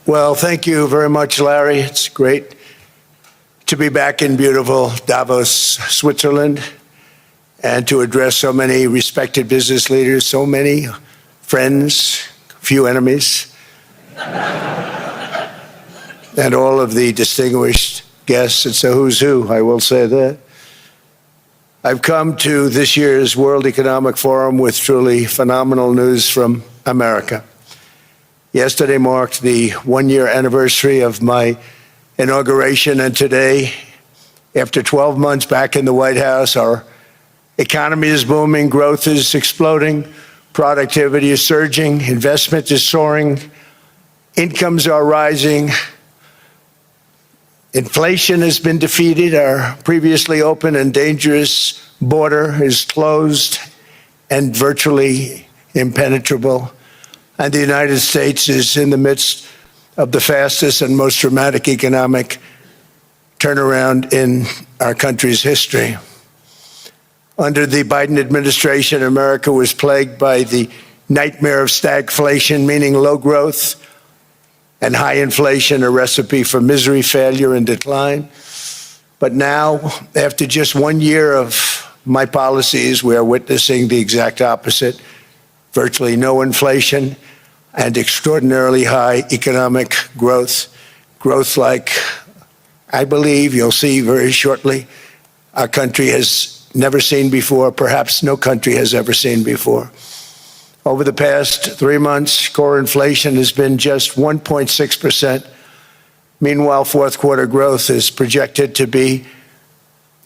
Well, thank you very much, Larry. It's great to be back in beautiful Davos, Switzerland, and to address so many respected business leaders, so many friends, few enemies, and all of the distinguished guests. It's a who's who, I will say that. I've come to this year's World Economic Forum with truly phenomenal news from America. Yesterday marked the one-year anniversary of my inauguration, and today, after 12 months back in the White House, our economy is booming, growth is exploding, productivity is surging, investment is soaring, incomes are rising, inflation has been defeated, our previously open and dangerous border is closed and virtually impenetrable, and the United States is in the midst of the fastest and most dramatic economic turnaround in our country's history. Under the Biden administration, America was plagued by the nightmare of stagflation, meaning low growth and high inflation, a recipe for misery, failure, and decline. But now, after just 1 year of my policies, we are witnessing the exact opposite: virtually no inflation and extraordinarily high economic growth. Growth like, I believe, you'll see very shortly, our country has never seen before, perhaps no country has ever seen before. Over the past 3 months, core inflation has been just 1.6%. Meanwhile, fourth quarter growth is projected to be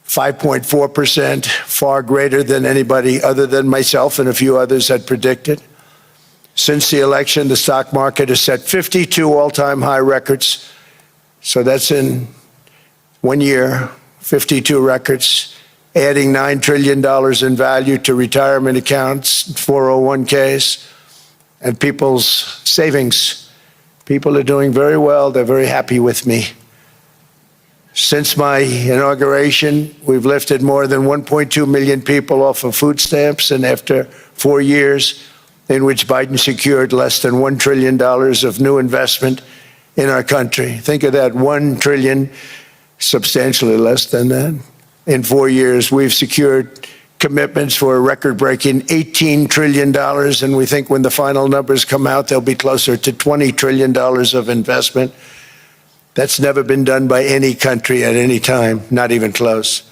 5.4%, far greater than anybody other than myself and a few others had predicted. Since the election, the stock market has set 52 all-time high records. So that's in 1 year, 52 records, adding $9 trillion in value to retirement accounts, 401ks, and people's savings. People are doing very well. They're very happy with me. Since my inauguration, we've lifted more than 1.2 million people off of food stamps, and after 4 years in which Biden secured less than $1 trillion of new investment in our country. Think of that, $1 trillion, substantially less than that. In 4 years, we've secured commitments for a record-breaking $18 trillion, and we think when the final numbers come out, they'll be closer to $20 trillion of investment. That's never been done by any country at any time, not even close.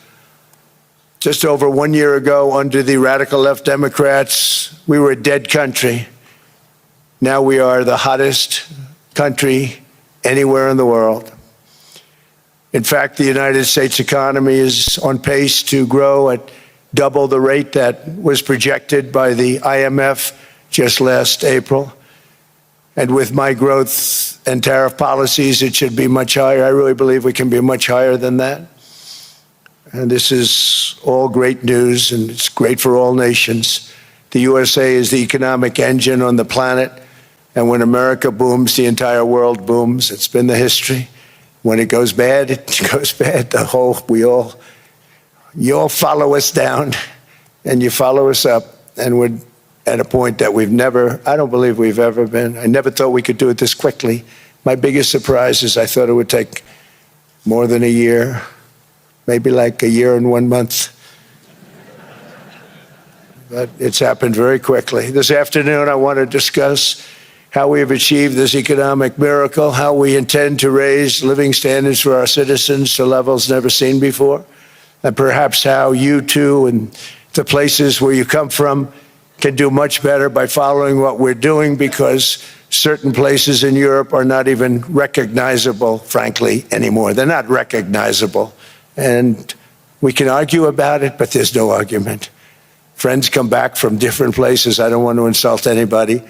Just over 1 year ago, under the radical left Democrats, we were a dead country. Now we are the hottest country anywhere in the world. In fact, the United States economy is on pace to grow at double the rate that was projected by the IMF just last April. And with my growth and tariff policies, it should be much higher. I really believe we can be much higher than that. And this is all great news, and it's great for all nations. The USA is the economic engine on the planet, and when America booms, the entire world booms. It's been the history. When it goes bad, it goes bad. You all follow us down, and you follow us up, and we're at a point that I don't believe we've ever been. I never thought we could do it this quickly. My biggest surprise is I thought it would take more than a year, maybe like a year and 1 month. But it's happened very quickly. This afternoon, I want to discuss how we have achieved this economic miracle, how we intend to raise living standards for our citizens to levels never seen before, and perhaps how you too and the places where you come from can do much better by following what we're doing, because certain places in Europe are not even recognizable, frankly, anymore. They're not recognizable. And we can argue about it, but there's no argument. Friends come back from different places. I don't want to insult anybody,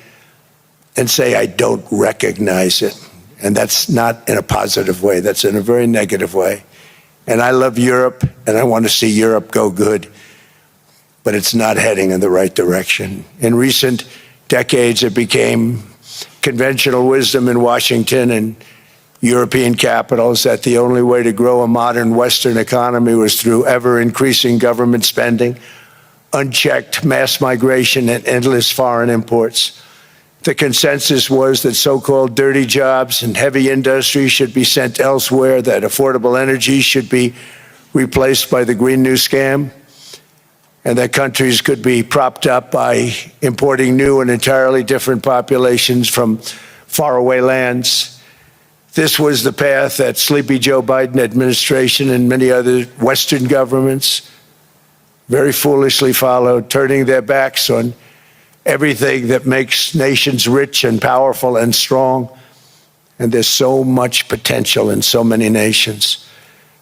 and say, I don't recognize it. And that's not in a positive way. That's in a very negative way. And I love Europe, and I want to see Europe go good, but it's not heading in the right direction. In recent decades, it became conventional wisdom in Washington and European capitals that the only way to grow a modern Western economy was through ever-increasing government spending, unchecked mass migration, and endless foreign imports. The consensus was that so-called dirty jobs and heavy industry should be sent elsewhere, that affordable energy should be replaced by the Green New Scam, and that countries could be propped up by importing new and entirely different populations from faraway lands. This was the path that sleepy Joe Biden administration and many other Western governments very foolishly followed, turning their backs on everything that makes nations rich and powerful and strong. And there's so much potential in so many nations.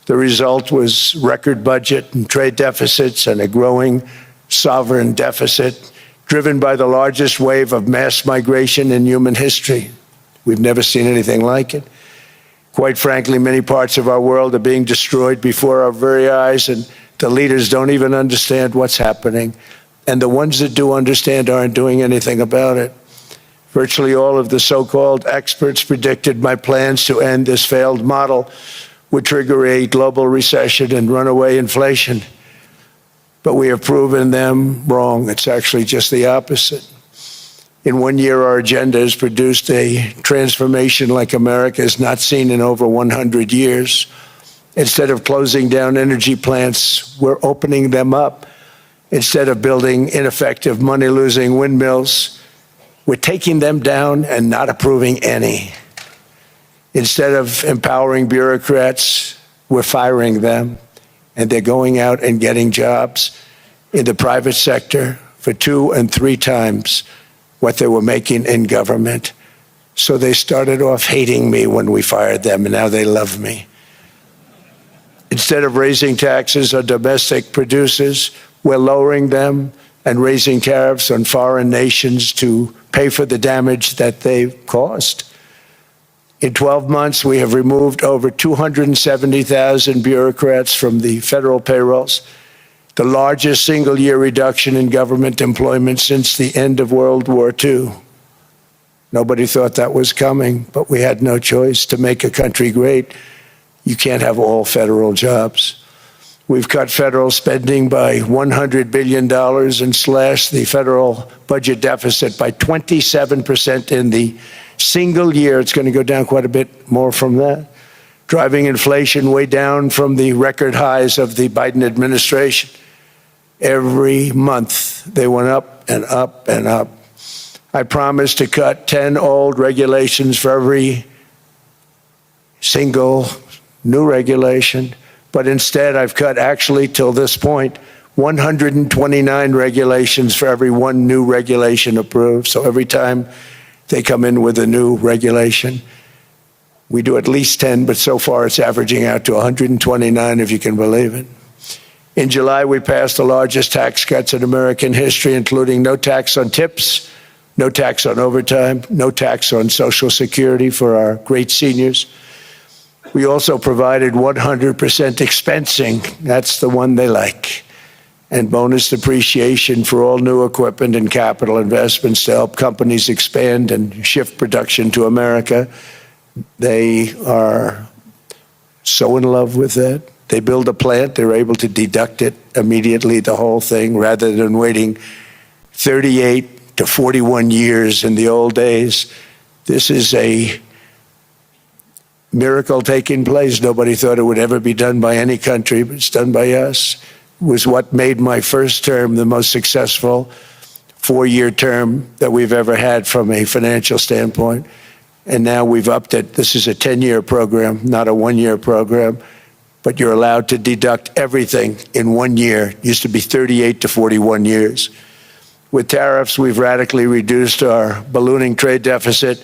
The result was record budget and trade deficits and a growing sovereign deficit driven by the largest wave of mass migration in human history. We've never seen anything like it. Quite frankly, many parts of our world are being destroyed before our very eyes, and the leaders don't even understand what's happening. And the ones that do understand aren't doing anything about it. Virtually all of the so-called experts predicted my plans to end this failed model would trigger a global recession and runaway inflation. But we have proven them wrong. It's actually just the opposite. In 1 year, our agenda has produced a transformation like America has not seen in over 100 years. Instead of closing down energy plants, we're opening them up. Instead of building ineffective, money-losing windmills, we're taking them down and not approving any. Instead of empowering bureaucrats, we're firing them, and they're going out and getting jobs in the private sector for 2 and 3 times what they were making in government. So they started off hating me when we fired them, and now they love me. Instead of raising taxes on domestic producers, we're lowering them and raising tariffs on foreign nations to pay for the damage that they've caused. In 12 months, we have removed over 270,000 bureaucrats from the federal payrolls, the largest single-year reduction in government employment since the end of World War II. Nobody thought that was coming, but we had no choice. To make a country great, you can't have all federal jobs. We've cut federal spending by $100 billion and slashed the federal budget deficit by 27% in the single year. It's going to go down quite a bit more from that, driving inflation way down from the record highs of the Biden administration. Every month, they went up and up and up. I promised to cut 10 old regulations for every single new regulation, but instead I've cut, actually till this point, 129 regulations for every one new regulation approved. So every time they come in with a new regulation, we do at least 10, but so far it's averaging out to 129, if you can believe it. In July, we passed the largest tax cuts in American history, including no tax on tips, no tax on overtime, no tax on Social Security for our great seniors. We also provided 100% expensing, that's the one they like, and bonus depreciation for all new equipment and capital investments to help companies expand and shift production to America. They are so in love with that. They build a plant, they're able to deduct it immediately, the whole thing, rather than waiting 38 to 41 years in the old days. This is a miracle taking place. Nobody thought it would ever be done by any country, but it's done by us. It was what made my first term the most successful 4-year term that we've ever had from a financial standpoint. And now we've upped it. This is a 10-year program, not a 1-year program. But you're allowed to deduct everything in 1 year. It used to be 38 to 41 years. With tariffs, we've radically reduced our ballooning trade deficit,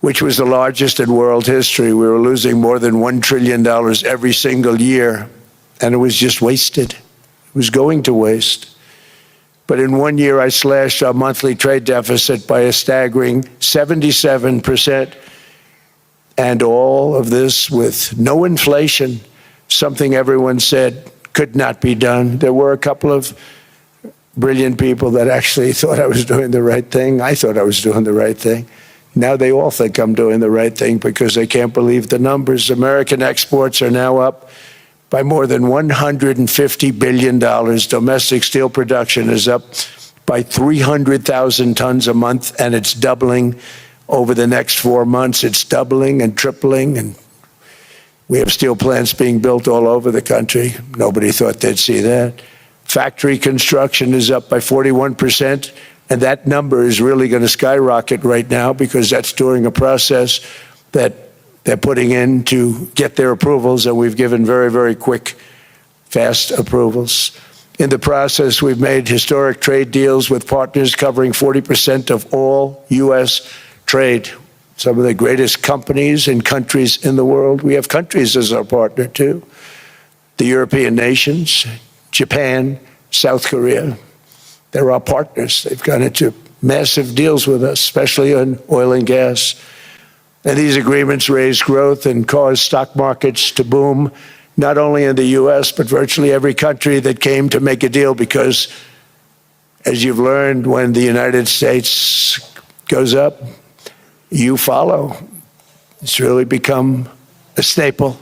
which was the largest in world history. We were losing more than $1 trillion every single year, and it was just wasted. It was going to waste. But in 1 year, I slashed our monthly trade deficit by a staggering 77%, and all of this with no inflation, something everyone said could not be done. There were a couple of brilliant people that actually thought I was doing the right thing. I thought I was doing the right thing. Now they all think I'm doing the right thing because they can't believe the numbers. American exports are now up by more than $150 billion. Domestic steel production is up by 300,000 tons a month, and it's doubling over the next 4 months. It's doubling and tripling, and we have steel plants being built all over the country. Nobody thought they'd see that. Factory construction is up by 41%, and that number is really going to skyrocket right now because that's during a process that they're putting in to get their approvals, and we've given very, very quick, fast approvals. In the process, we've made historic trade deals with partners covering 40% of all U.S. trade. Some of the greatest companies and countries in the world. We have countries as our partner, too. The European nations, Japan, South Korea. They're our partners. They've gone into massive deals with us, especially on oil and gas. And these agreements raise growth and cause stock markets to boom, not only in the U.S., but virtually every country that came to make a deal, because, as you've learned, when the United States goes up, you follow. It's really become a staple.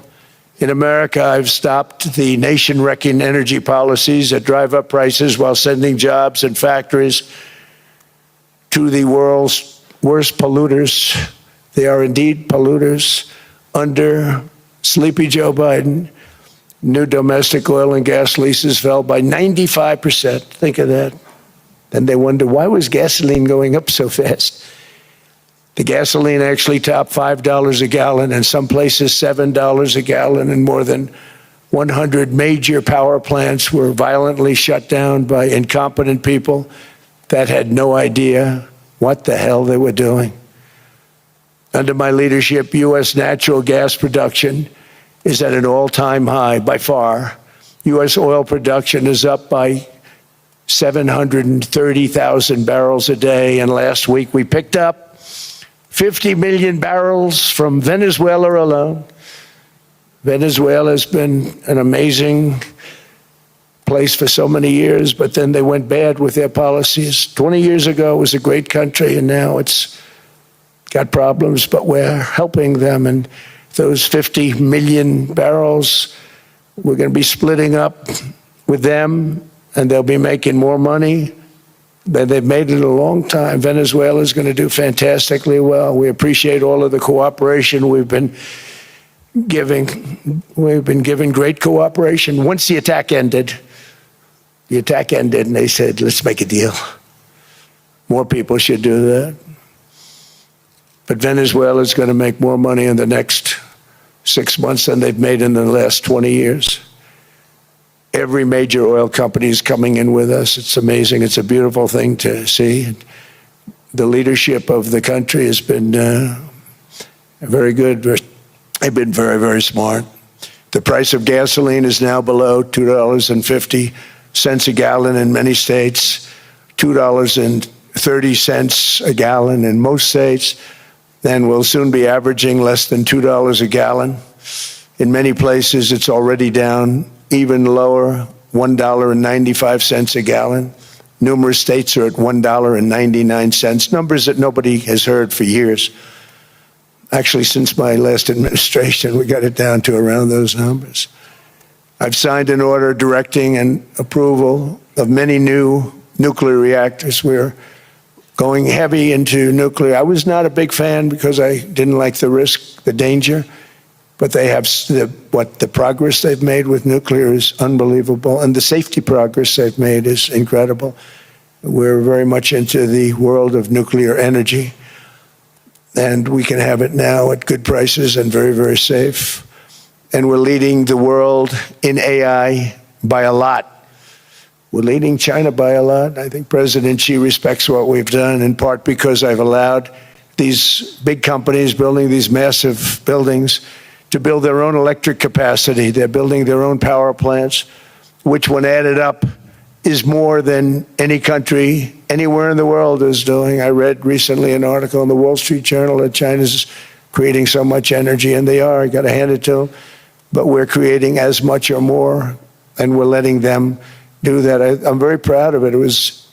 In America, I've stopped the nation-wrecking energy policies that drive up prices while sending jobs and factories to the world's worst polluters. They are indeed polluters. Under sleepy Joe Biden, new domestic oil and gas leases fell by 95%. Think of that. Then they wonder, why was gasoline going up so fast? The gasoline actually topped $5 a gallon, and some places $7 a gallon, and more than 100 major power plants were violently shut down by incompetent people that had no idea what the hell they were doing. Under my leadership, U.S. natural gas production is at an all-time high by far. U.S. oil production is up by 730,000 barrels a day, and last week we picked up 50 million barrels from Venezuela alone. Venezuela has been an amazing place for so many years, but then they went bad with their policies. 20 years ago, it was a great country, and now it's got problems, but we're helping them. And those 50 million barrels, we're going to be splitting up with them, and they'll be making more money than they've made in a long time. Venezuela is going to do fantastically well. We appreciate all of the cooperation we've been giving. We've been giving great cooperation. Once the attack ended, and they said, let's make a deal. More people should do that. But Venezuela is going to make more money in the next 6 months than they've made in the last 20 years. Every major oil company is coming in with us. It's amazing. It's a beautiful thing to see. The leadership of the country has been very good. They've been very, very smart. The price of gasoline is now below $2.50 a gallon in many states, $2.30 a gallon in most states. Then we'll soon be averaging less than $2 a gallon. In many places, it's already down even lower, $1.95 a gallon. Numerous states are at $1.99, numbers that nobody has heard for years. Actually, since my last administration, we got it down to around those numbers. I've signed an order directing and approval of many new nuclear reactors. We're going heavy into nuclear. I was not a big fan because I didn't like the risk, the danger. But they have the progress they've made with nuclear is unbelievable, and the safety progress they've made is incredible. We're very much into the world of nuclear energy, and we can have it now at good prices and very, very safe. And we're leading the world in AI by a lot. We're leading China by a lot. I think President Xi respects what we've done, in part because I've allowed these big companies building these massive buildings to build their own electric capacity. They're building their own power plants, which when added up is more than any country anywhere in the world is doing. I read recently an article in the Wall Street Journal that China's creating so much energy, and they are. I got to hand it to them. But we're creating as much or more, and we're letting them do that. I'm very proud of it. It was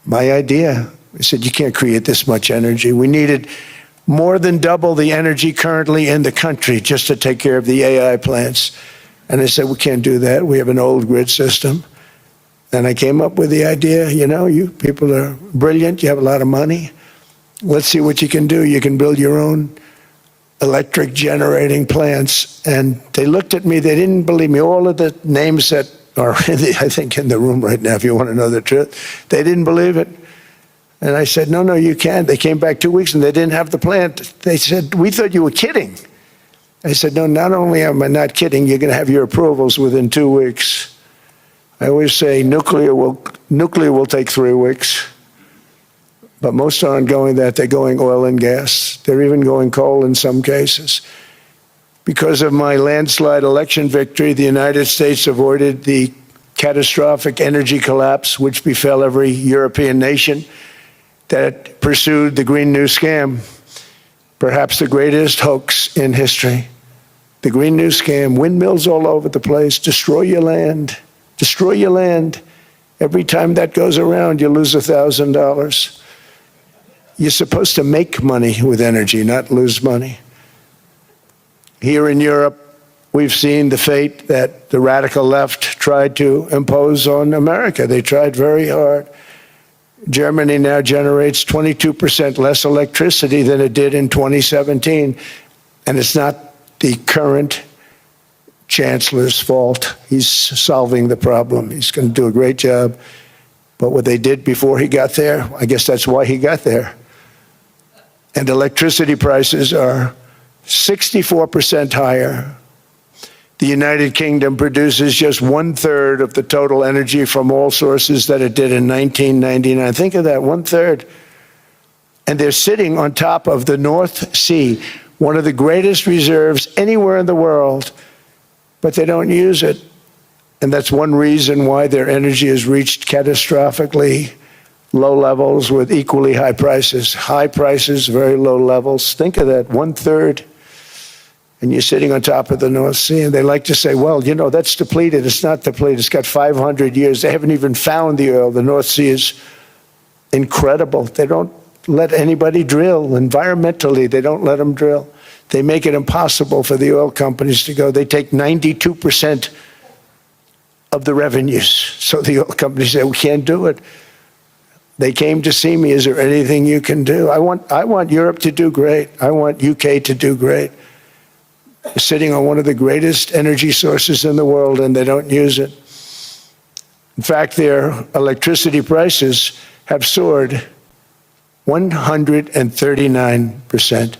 my idea. I said, you can't create this much energy. We needed more than double the energy currently in the country just to take care of the AI plants. And I said, we can't do that. We have an old grid system. And I came up with the idea, you people are brilliant, you have a lot of money. Let's see what you can do. You can build your own electric generating plants. And they looked at me, they didn't believe me. All of the names that are, I think, in the room right now, if you want to know the truth, they didn't believe it. And I said, no, you can't. They came back 2 weeks and they didn't have the plant. They said, we thought you were kidding. I said, no, not only am I not kidding, you're going to have your approvals within 2 weeks. I always say nuclear will take 3 weeks, but most aren't going that. They're going oil and gas. They're even going coal in some cases. Because of my landslide election victory, the United States avoided the catastrophic energy collapse which befell every European nation that pursued the Green New Scam, perhaps the greatest hoax in history. The Green New Scam, windmills all over the place, destroy your land. Destroy your land. Every time that goes around, you lose $1,000. You're supposed to make money with energy, not lose money. Here in Europe, we've seen the fate that the radical left tried to impose on America. They tried very hard. Germany now generates 22% less electricity than it did in 2017. And it's not the current chancellor's fault. He's solving the problem. He's going to do a great job. But what they did before he got there, I guess that's why he got there. And electricity prices are 64% higher. The United Kingdom produces just 1/3 of the total energy from all sources that it did in 1999. Think of that, 1/3. And they're sitting on top of the North Sea, one of the greatest reserves anywhere in the world, but they don't use it. And that's one reason why their energy has reached catastrophically low levels with equally high prices. High prices, very low levels. Think of that, 1/3. And you're sitting on top of the North Sea, and they like to say, well, that's depleted. It's not depleted. It's got 500 years. They haven't even found the oil. The North Sea is incredible. They don't let anybody drill. Environmentally, they don't let them drill. They make it impossible for the oil companies to go. They take 92% of the revenues. So the oil companies say, we can't do it. They came to see me. Is there anything you can do? I want Europe to do great. I want UK to do great. They're sitting on one of the greatest energy sources in the world, and they don't use it. In fact, their electricity prices have soared 139%.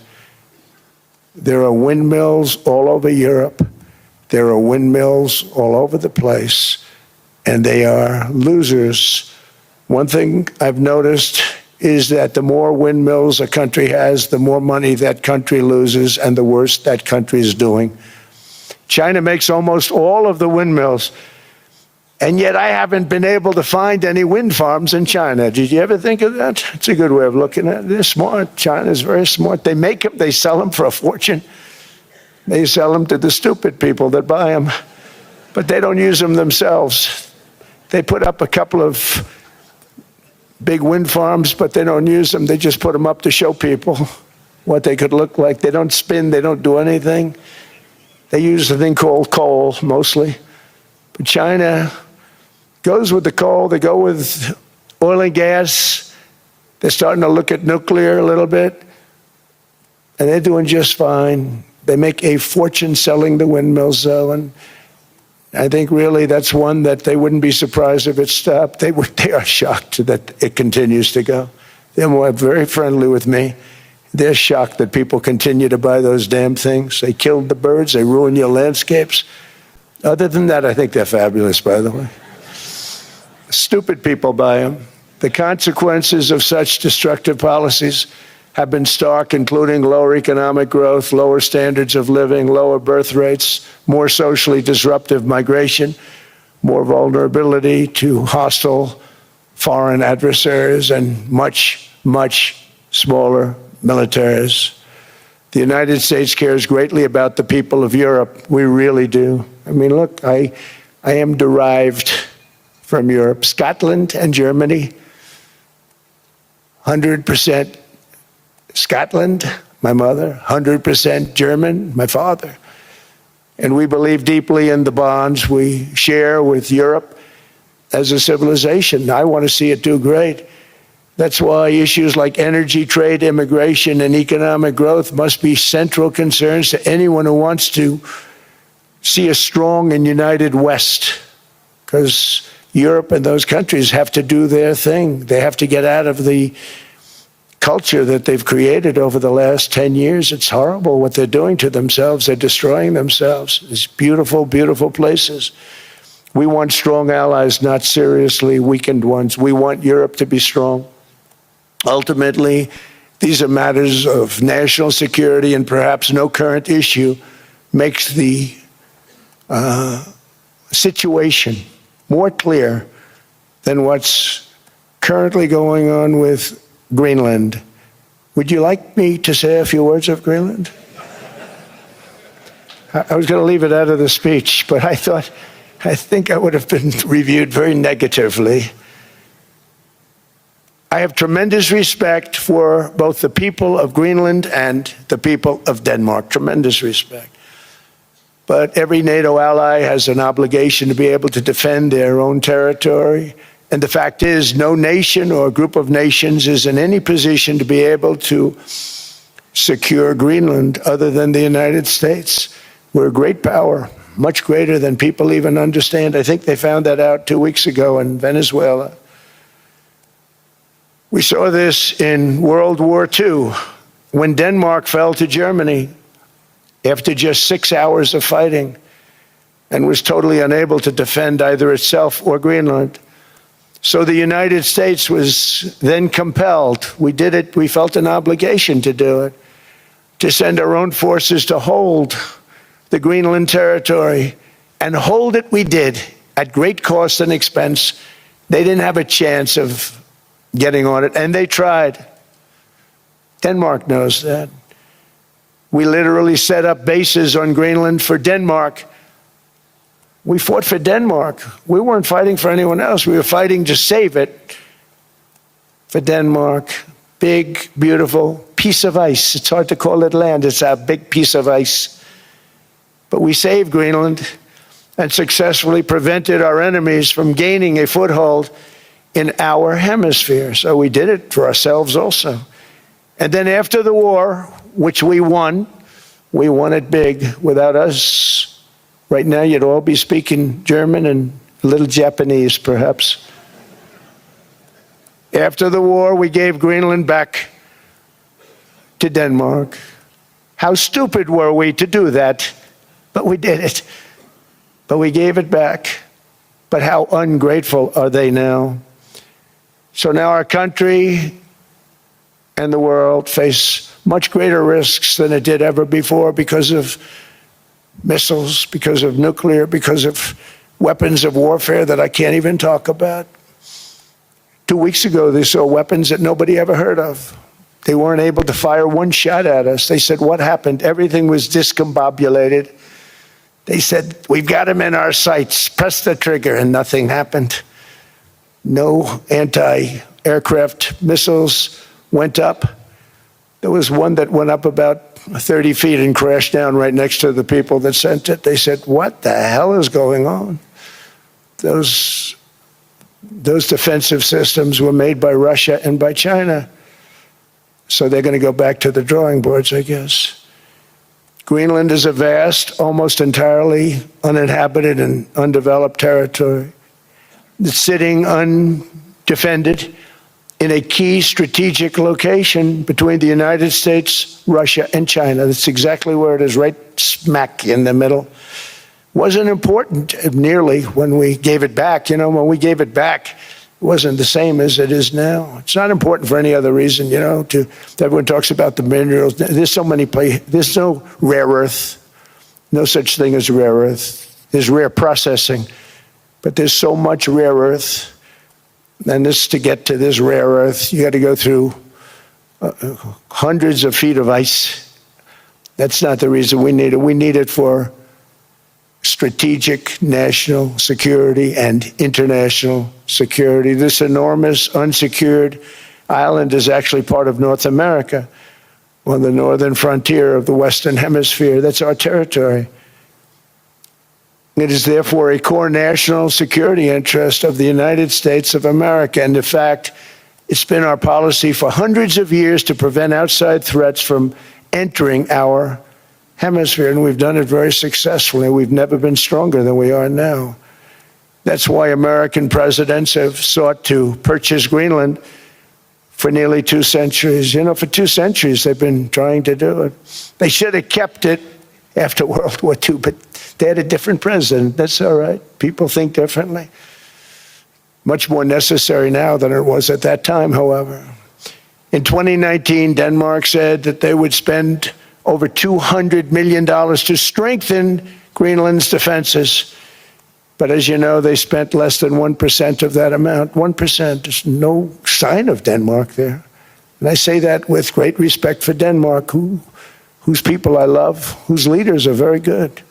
There are windmills all over Europe. There are windmills all over the place, and they are losers. One thing I've noticed is that the more windmills a country has, the more money that country loses and the worse that country is doing. China makes almost all of the windmills, and yet I haven't been able to find any wind farms in China. Did you ever think of that? It's a good way of looking at it. They're smart. China is very smart. They make them, they sell them for a fortune. They sell them to the stupid people that buy them, but they don't use them themselves. They put up a couple of big wind farms, but they don't use them. They just put them up to show people what they could look like. They don't spin, they don't do anything. They use a thing called coal, mostly. But China goes with the coal, they go with oil and gas. They're starting to look at nuclear a little bit, and they're doing just fine. They make a fortune selling the windmills, though, and I think really that's one that they wouldn't be surprised if it stopped. They are shocked that it continues to go. They're very friendly with me. They're shocked that people continue to buy those damn things. They killed the birds. They ruin your landscapes. Other than that, I think they're fabulous, by the way. Stupid people buy them. The consequences of such destructive policies have been stark, including lower economic growth, lower standards of living, lower birth rates, more socially disruptive migration, more vulnerability to hostile foreign adversaries, and much, much smaller militaries. The United States cares greatly about the people of Europe. We really do. I mean, look, I am derived from Europe. Scotland and Germany, 100% Scotland, my mother, 100% German, my father. And we believe deeply in the bonds we share with Europe. as a civilization. I want to see it do great. That's why issues like energy, trade, immigration, and economic growth must be central concerns to anyone who wants to see a strong and united West, because Europe and those countries have to do their thing. They have to get out of the culture that they've created over the last 10 years. It's horrible what they're doing to themselves. They're destroying themselves. These beautiful, beautiful places. We want strong allies, not seriously weakened ones. We want Europe to be strong. Ultimately, these are matters of national security, and perhaps no current issue makes the situation more clear than what's currently going on with Greenland. Would you like me to say a few words of Greenland? I was going to leave it out of the speech, but I think I would have been reviewed very negatively. I have tremendous respect for both the people of Greenland and the people of Denmark, tremendous respect. But every NATO ally has an obligation to be able to defend their own territory. And the fact is, no nation or group of nations is in any position to be able to secure Greenland other than the United States. We're a great power, much greater than people even understand. I think they found that out 2 weeks ago in Venezuela. We saw this in World War II, when Denmark fell to Germany after just 6 hours of fighting and was totally unable to defend either itself or Greenland. So the United States was then compelled, we did it, we felt an obligation to do it, to send our own forces to hold the Greenland territory, and hold it we did at great cost and expense. They didn't have a chance of getting on it, and they tried. Denmark knows that. We literally set up bases on Greenland for Denmark. We fought for Denmark. We weren't fighting for anyone else. We were fighting to save it for Denmark. Big, beautiful piece of ice. It's hard to call it land. It's a big piece of ice. But we saved Greenland and successfully prevented our enemies from gaining a foothold in our hemisphere. So we did it for ourselves also. And then after the war, which we won it big. Without us, right now you'd all be speaking German and a little Japanese, perhaps. After the war, we gave Greenland back to Denmark. How stupid were we to do that? But we did it. But we gave it back. But how ungrateful are they now? So now our country and the world face much greater risks than it did ever before because of missiles, because of nuclear, because of weapons of warfare that I can't even talk about. 2 weeks ago, they saw weapons that nobody ever heard of. They weren't able to fire one shot at us. They said, what happened? Everything was discombobulated. They said, we've got them in our sights. Press the trigger, and nothing happened. No anti-aircraft missiles went up. There was one that went up about 30 feet and crashed down right next to the people that sent it. They said, what the hell is going on? Those defensive systems were made by Russia and by China. So they're going to go back to the drawing boards, I guess. Greenland is a vast, almost entirely uninhabited and undeveloped territory. It's sitting undefended in a key strategic location between the United States, Russia, and China. That's exactly where it is, right smack in the middle. Wasn't important nearly when we gave it back. You know, when we gave it back, it wasn't the same as it is now. It's not important for any other reason, you know. Everyone talks about the minerals. There's so many places. There's no rare earth. No such thing as rare earth. There's rare processing. But there's so much rare earth. And to get to this rare earth, you got to go through hundreds of feet of ice. That's not the reason we need it. We need it for strategic national security and international security. This enormous unsecured island is actually part of North America, on the northern frontier of the Western Hemisphere. That's our territory. It is therefore a core national security interest of the United States of America. And in fact, it's been our policy for hundreds of years to prevent outside threats from entering our hemisphere, and we've done it very successfully. We've never been stronger than we are now. That's why American presidents have sought to purchase Greenland for nearly 2 centuries. You know, for 2 centuries they've been trying to do it. They should have kept it after World War II, but they had a different president. That's all right. People think differently. Much more necessary now than it was at that time, however. In 2019, Denmark said that they would spend over $200 million to strengthen Greenland's defenses. But as you know, they spent less than 1% of that amount. 1%. There's no sign of Denmark there. And I say that with great respect for Denmark, whose people I love, whose leaders are very good.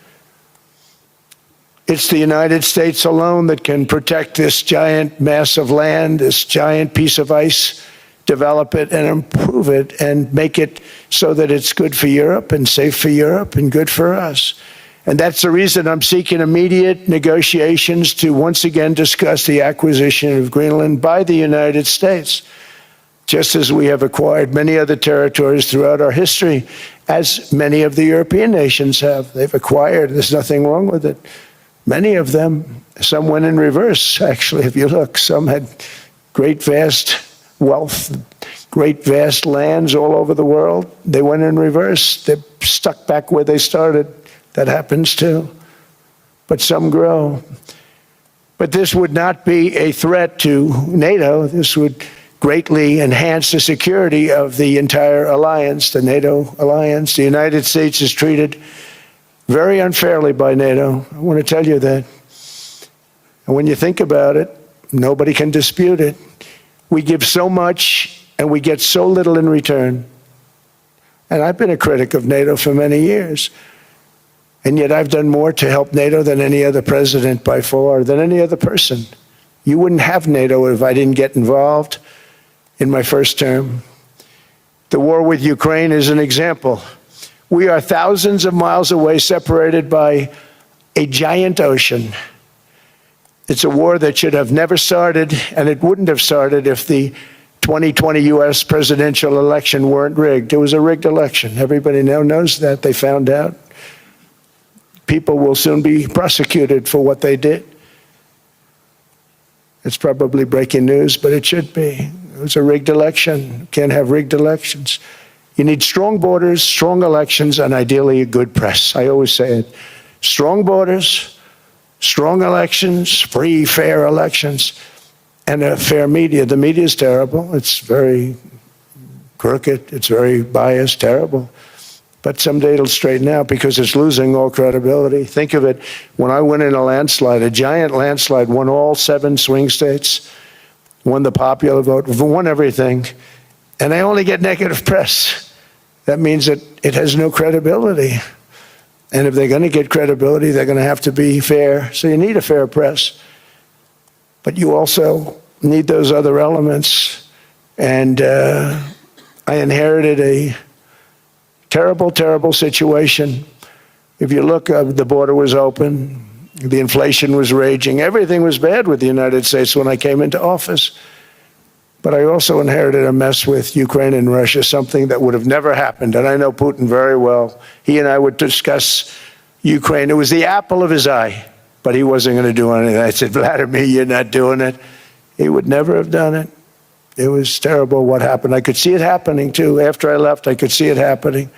It's the United States alone that can protect this giant mass of land, this giant piece of ice, develop it and improve it and make it so that it's good for Europe and safe for Europe and good for us. And that's the reason I'm seeking immediate negotiations to once again discuss the acquisition of Greenland by the United States, just as we have acquired many other territories throughout our history, as many of the European nations have. They've acquired, there's nothing wrong with it. Many of them, some went in reverse, actually, if you look. Some had great, vast wealth, great, vast lands all over the world. They went in reverse. They're stuck back where they started. That happens too. But some grow. But this would not be a threat to NATO. This would greatly enhance the security of the entire alliance, the NATO alliance. The United States is treated very unfairly by NATO. I want to tell you that. And when you think about it, nobody can dispute it. We give so much and we get so little in return. And I've been a critic of NATO for many years. And yet I've done more to help NATO than any other president by far, than any other person. You wouldn't have NATO if I didn't get involved in my first term. The war with Ukraine is an example. We are thousands of miles away, separated by a giant ocean. It's a war that should have never started, and it wouldn't have started if the 2020 U.S. presidential election weren't rigged. It was a rigged election. Everybody now knows that. They found out. People will soon be prosecuted for what they did. It's probably breaking news, but it should be. It was a rigged election. You can't have rigged elections. You need strong borders, strong elections, and ideally a good press. I always say it. Strong borders, strong elections, free, fair elections, and a fair media. The media is terrible. It's very crooked. It's very biased, terrible. But someday it'll straighten out because it's losing all credibility. Think of it. When I went in a landslide, a giant landslide, won all 7 swing states, won the popular vote, won everything, and I only get negative press. That means that it has no credibility. And if they're going to get credibility, they're going to have to be fair. So you need a fair press. But you also need those other elements. And I inherited a terrible, terrible situation. If you look, the border was open. The inflation was raging. Everything was bad with the United States when I came into office. But I also inherited a mess with Ukraine and Russia, something that would have never happened. And I know Putin very well. He and I would discuss Ukraine. It was the apple of his eye, but he wasn't going to do anything. I said, Vladimir, you're not doing it. He would never have done it. It was terrible what happened. I could see it happening, too. After I left, I could see it happening.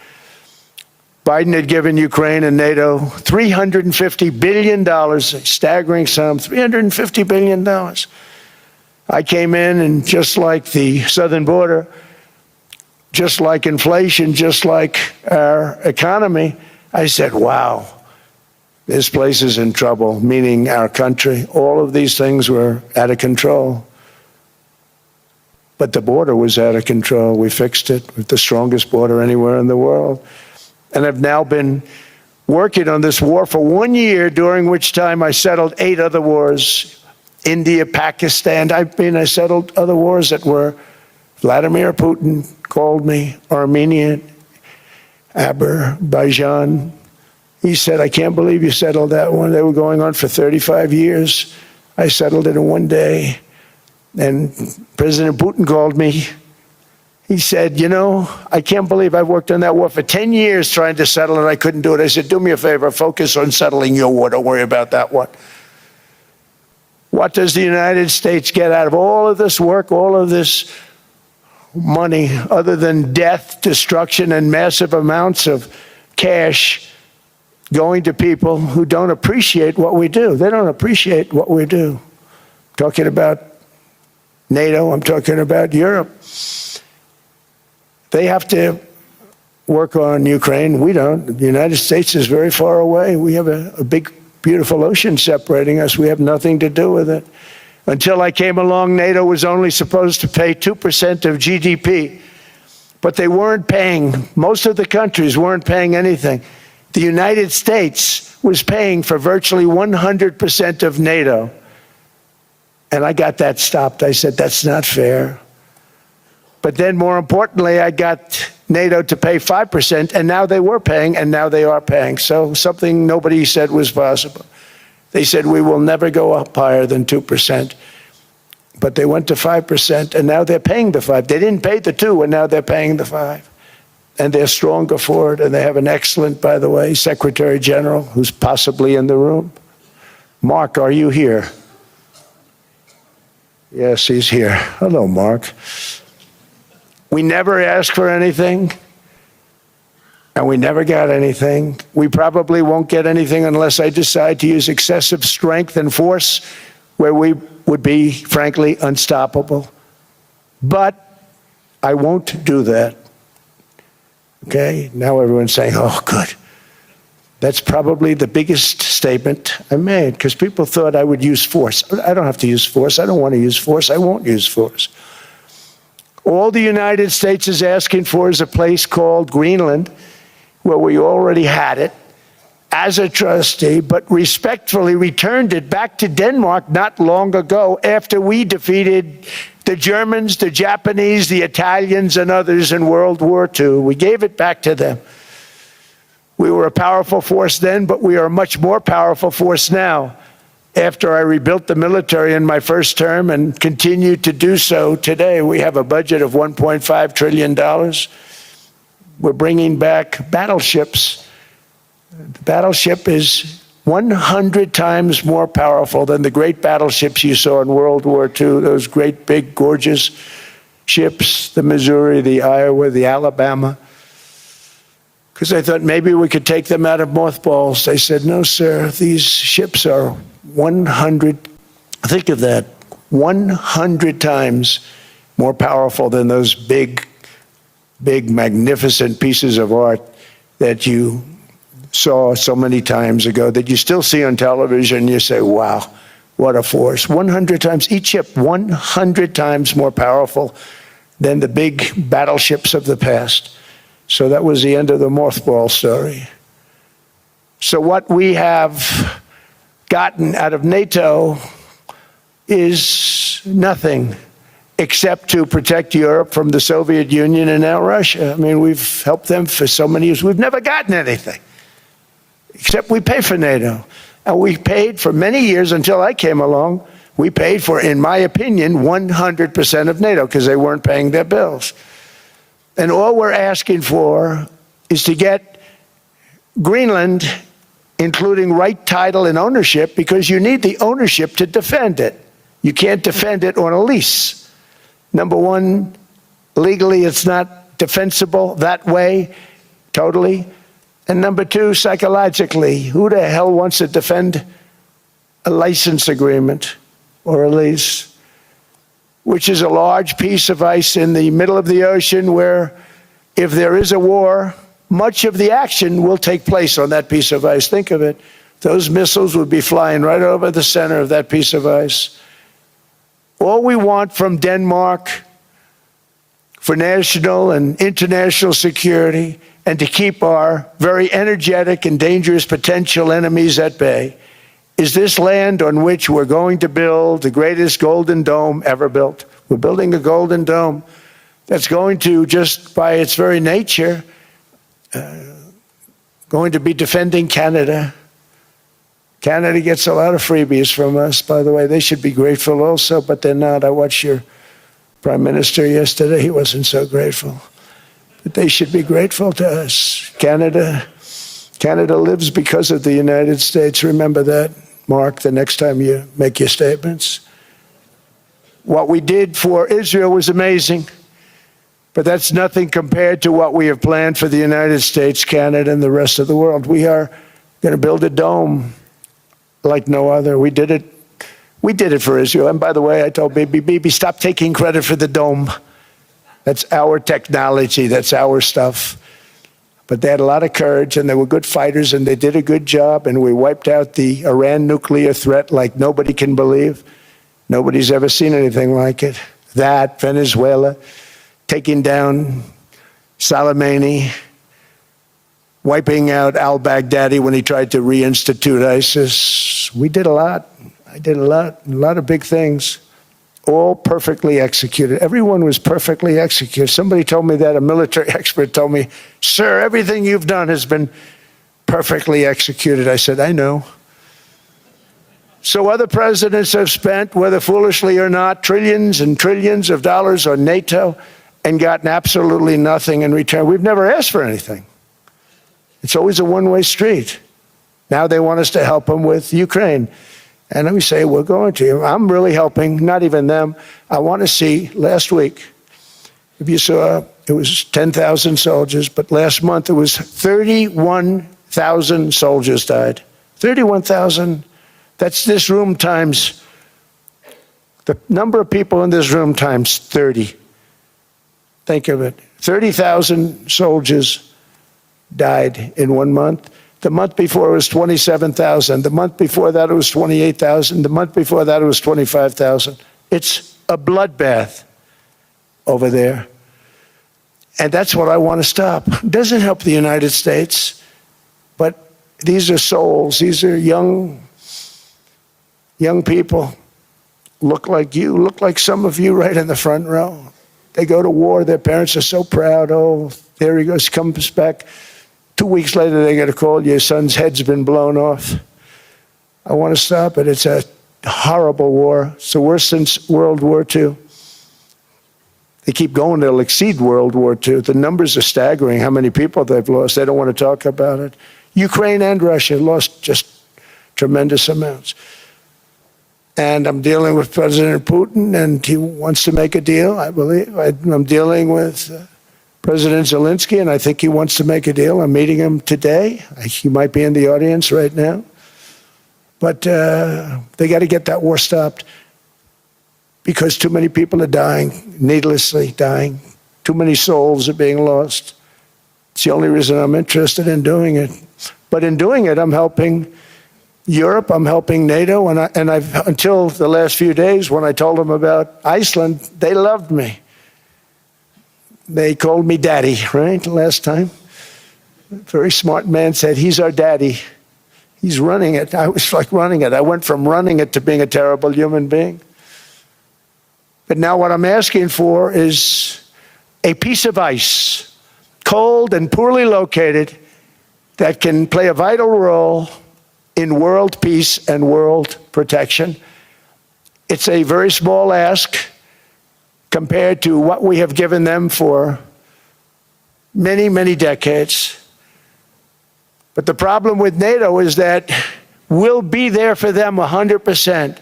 Biden had given Ukraine and NATO $350 billion, a staggering sum, $350 billion. I came in, and just like the southern border, just like inflation, just like our economy, I said, wow, this place is in trouble, meaning our country. All of these things were out of control. But the border was out of control. We fixed it with the strongest border anywhere in the world. And I've now been working on this war for 1 year, during which time I settled 8 other wars. India, Pakistan. I settled other wars that were Vladimir Putin called me, Armenia, Azerbaijan, He said, I can't believe you settled that one. They were going on for 35 years. I settled it in one day. And President Putin called me. He said, you know, I can't believe I worked on that war for 10 years trying to settle it. I couldn't do it. I said, do me a favor, focus on settling your war. Don't worry about that one. What does the United States get out of all of this work, all of this money, other than death, destruction, and massive amounts of cash going to people who don't appreciate what we do? They don't appreciate what we do. I'm talking about NATO, I'm talking about Europe. They have to work on Ukraine. We don't. The United States is very far away. We have a big, beautiful ocean separating us. We have nothing to do with it. Until I came along, NATO was only supposed to pay 2% of GDP, but they weren't paying. Most of the countries weren't paying anything. The United States was paying for virtually 100% of NATO. And I got that stopped. I said, that's not fair. But then more importantly, I got NATO to pay 5%, and now they were paying, and now they are paying. So something nobody said was possible. They said, we will never go up higher than 2%. But they went to 5%, and now they're paying the 5. They didn't pay the 2, and now they're paying the 5. And they're stronger for it, and they have an excellent, by the way, Secretary General, who's possibly in the room. Mark, are you here? Yes, he's here. Hello, Mark. We never asked for anything, and we never got anything. We probably won't get anything unless I decide to use excessive strength and force, where we would be, frankly, unstoppable. But I won't do that. Okay? Now everyone's saying, oh, good. That's probably the biggest statement I made, because people thought I would use force. I don't have to use force. I don't want to use force. I won't use force. All the United States is asking for is a place called Greenland, where we already had it as a trustee, but respectfully returned it back to Denmark not long ago after we defeated the Germans, the Japanese, the Italians, and others in World War II. We gave it back to them. We were a powerful force then, but we are a much more powerful force now, after I rebuilt the military in my first term and continue to do so today. We have a budget of $1.5 trillion. We're bringing back battleships. The battleship is 100 times more powerful than the great battleships you saw in World War II, those great, big, gorgeous ships, the Missouri, the Iowa, the Alabama. Because I thought maybe we could take them out of mothballs. They said, no, sir, these ships are 100, think of that, 100 times more powerful than those big, magnificent pieces of art that you saw so many times ago, that you still see on television. You say, wow, what a force. 100 times, each ship 100 times more powerful than the big battleships of the past. So that was the end of the mothball story. So what we have gotten out of NATO is nothing except to protect Europe from the Soviet Union and now Russia. I mean, we've helped them for so many years. We've never gotten anything, except we pay for NATO. And we paid for many years until I came along. We paid for, in my opinion, 100% of NATO because they weren't paying their bills. And all we're asking for is to get Greenland, including right title and ownership, because you need the ownership to defend it. You can't defend it on a lease. Number one, legally it's not defensible that way, totally. And number two, psychologically, who the hell wants to defend a license agreement or a lease, which is a large piece of ice in the middle of the ocean where if there is a war, much of the action will take place on that piece of ice. Think of it. Those missiles would be flying right over the center of that piece of ice. All we want from Denmark for national and international security and to keep our very energetic and dangerous potential enemies at bay is this land on which we're going to build the greatest golden dome ever built. We're building a golden dome that's going to, just by its very nature, going to be defending Canada. Canada gets a lot of freebies from us, by the way. They should be grateful also, but they're not. I watched your Prime Minister yesterday. He wasn't so grateful. But they should be grateful to us. Canada lives because of the United States. Remember that, Mark, the next time you make your statements. What we did for Israel was amazing, but that's nothing compared to what we have planned for the United States, Canada, and the rest of the world. We are going to build a dome like no other. We did it for Israel. And by the way, I told Bibi, stop taking credit for the dome. That's our technology. That's our stuff. But they had a lot of courage, and they were good fighters, and they did a good job, and we wiped out the Iran nuclear threat like nobody can believe. Nobody's ever seen anything like it. That, Venezuela, taking down Soleimani, wiping out al-Baghdadi when he tried to reinstitute ISIS. We did a lot. I did a lot of big things, all perfectly executed. Everyone was perfectly executed. Somebody told me that, a military expert told me, sir, everything you've done has been perfectly executed. I said, I know. So other presidents have spent, whether foolishly or not, trillions and trillions of dollars on NATO and gotten absolutely nothing in return. We've never asked for anything. It's always a one-way street. Now they want us to help them with Ukraine. And we say, we're going to. I'm really helping, not even them. I want to see, last week, if you saw, it was 10,000 soldiers, but last month it was 31,000 soldiers died. 31,000. That's this room times, the number of people in this room times 30. Think of it. 30,000 soldiers died in 1 month. The month before it was 27,000. The month before that it was 28,000. The month before that it was 25,000. It's a bloodbath over there. And that's what I want to stop. It doesn't help the United States, but these are souls. These are young people. Look like you, look like some of you right in the front row. They go to war. Their parents are so proud. Oh, there he goes, comes back. 2 weeks later, they get a call, your son's head's been blown off. I want to stop it. It's a horrible war. It's the worst since World War II. They keep going, they'll exceed World War II. The numbers are staggering, how many people they've lost. They don't want to talk about it. Ukraine and Russia lost just tremendous amounts. And I'm dealing with President Putin, and he wants to make a deal, I believe. I'm dealing with President Zelensky, and I think he wants to make a deal. I'm meeting him today. He might be in the audience right now. But they got to get that war stopped because too many people are dying, needlessly dying. Too many souls are being lost. It's the only reason I'm interested in doing it. But in doing it, I'm helping Europe, I'm helping NATO, and I've until the last few days when I told them about Iceland, they loved me. They called me daddy, right, last time. A very smart man said, he's our daddy. He's running it. I was like running it. I went from running it to being a terrible human being. But now what I'm asking for is a piece of ice, cold and poorly located, that can play a vital role in world peace and world protection. It's a very small ask compared to what we have given them for many, many decades. But the problem with NATO is that we'll be there for them 100%.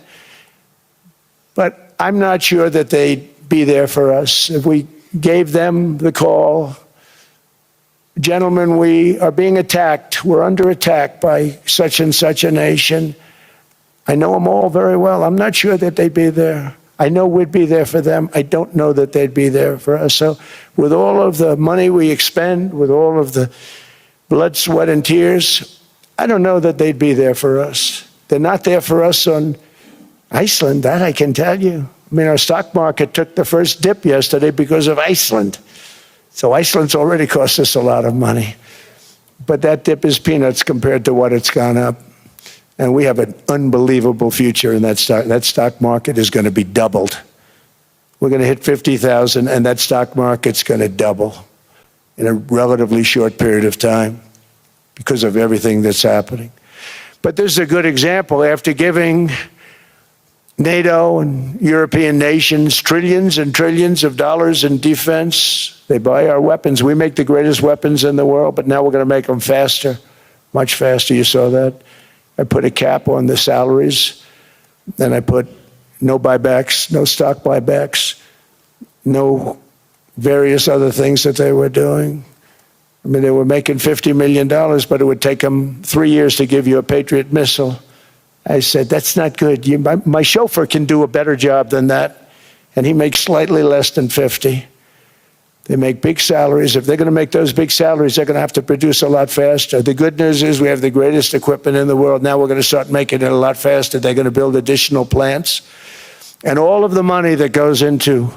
But I'm not sure that they'd be there for us if we gave them the call. Gentlemen, we are being attacked. We're under attack by such and such a nation. I know them all very well. I'm not sure that they'd be there. I know we'd be there for them. I don't know that they'd be there for us. So with all of the money we expend, with all of the blood, sweat, and tears, I don't know that they'd be there for us. They're not there for us on Iceland, that I can tell you. I mean, our stock market took the first dip yesterday because of Iceland. So Iceland's already cost us a lot of money. But that dip is peanuts compared to what it's gone up. And we have an unbelievable future in that stock. That stock market is going to be doubled. We're going to hit 50,000, and that stock market's going to double in a relatively short period of time. because of everything that's happening. But this is a good example. After giving NATO and European nations trillions and trillions of dollars in defense, they buy our weapons. We make the greatest weapons in the world, but now we're going to make them faster, much faster. You saw that. I put a cap on the salaries, and I put no buybacks, no stock buybacks, no various other things that they were doing. I mean, they were making $50 million, but it would take them 3 years to give you a Patriot missile. I said, that's not good. My chauffeur can do a better job than that, and he makes slightly less than 50. They make big salaries. If they're going to make those big salaries, they're going to have to produce a lot faster. The good news is we have the greatest equipment in the world. Now we're going to start making it a lot faster. They're going to build additional plants. And all of the money that goes into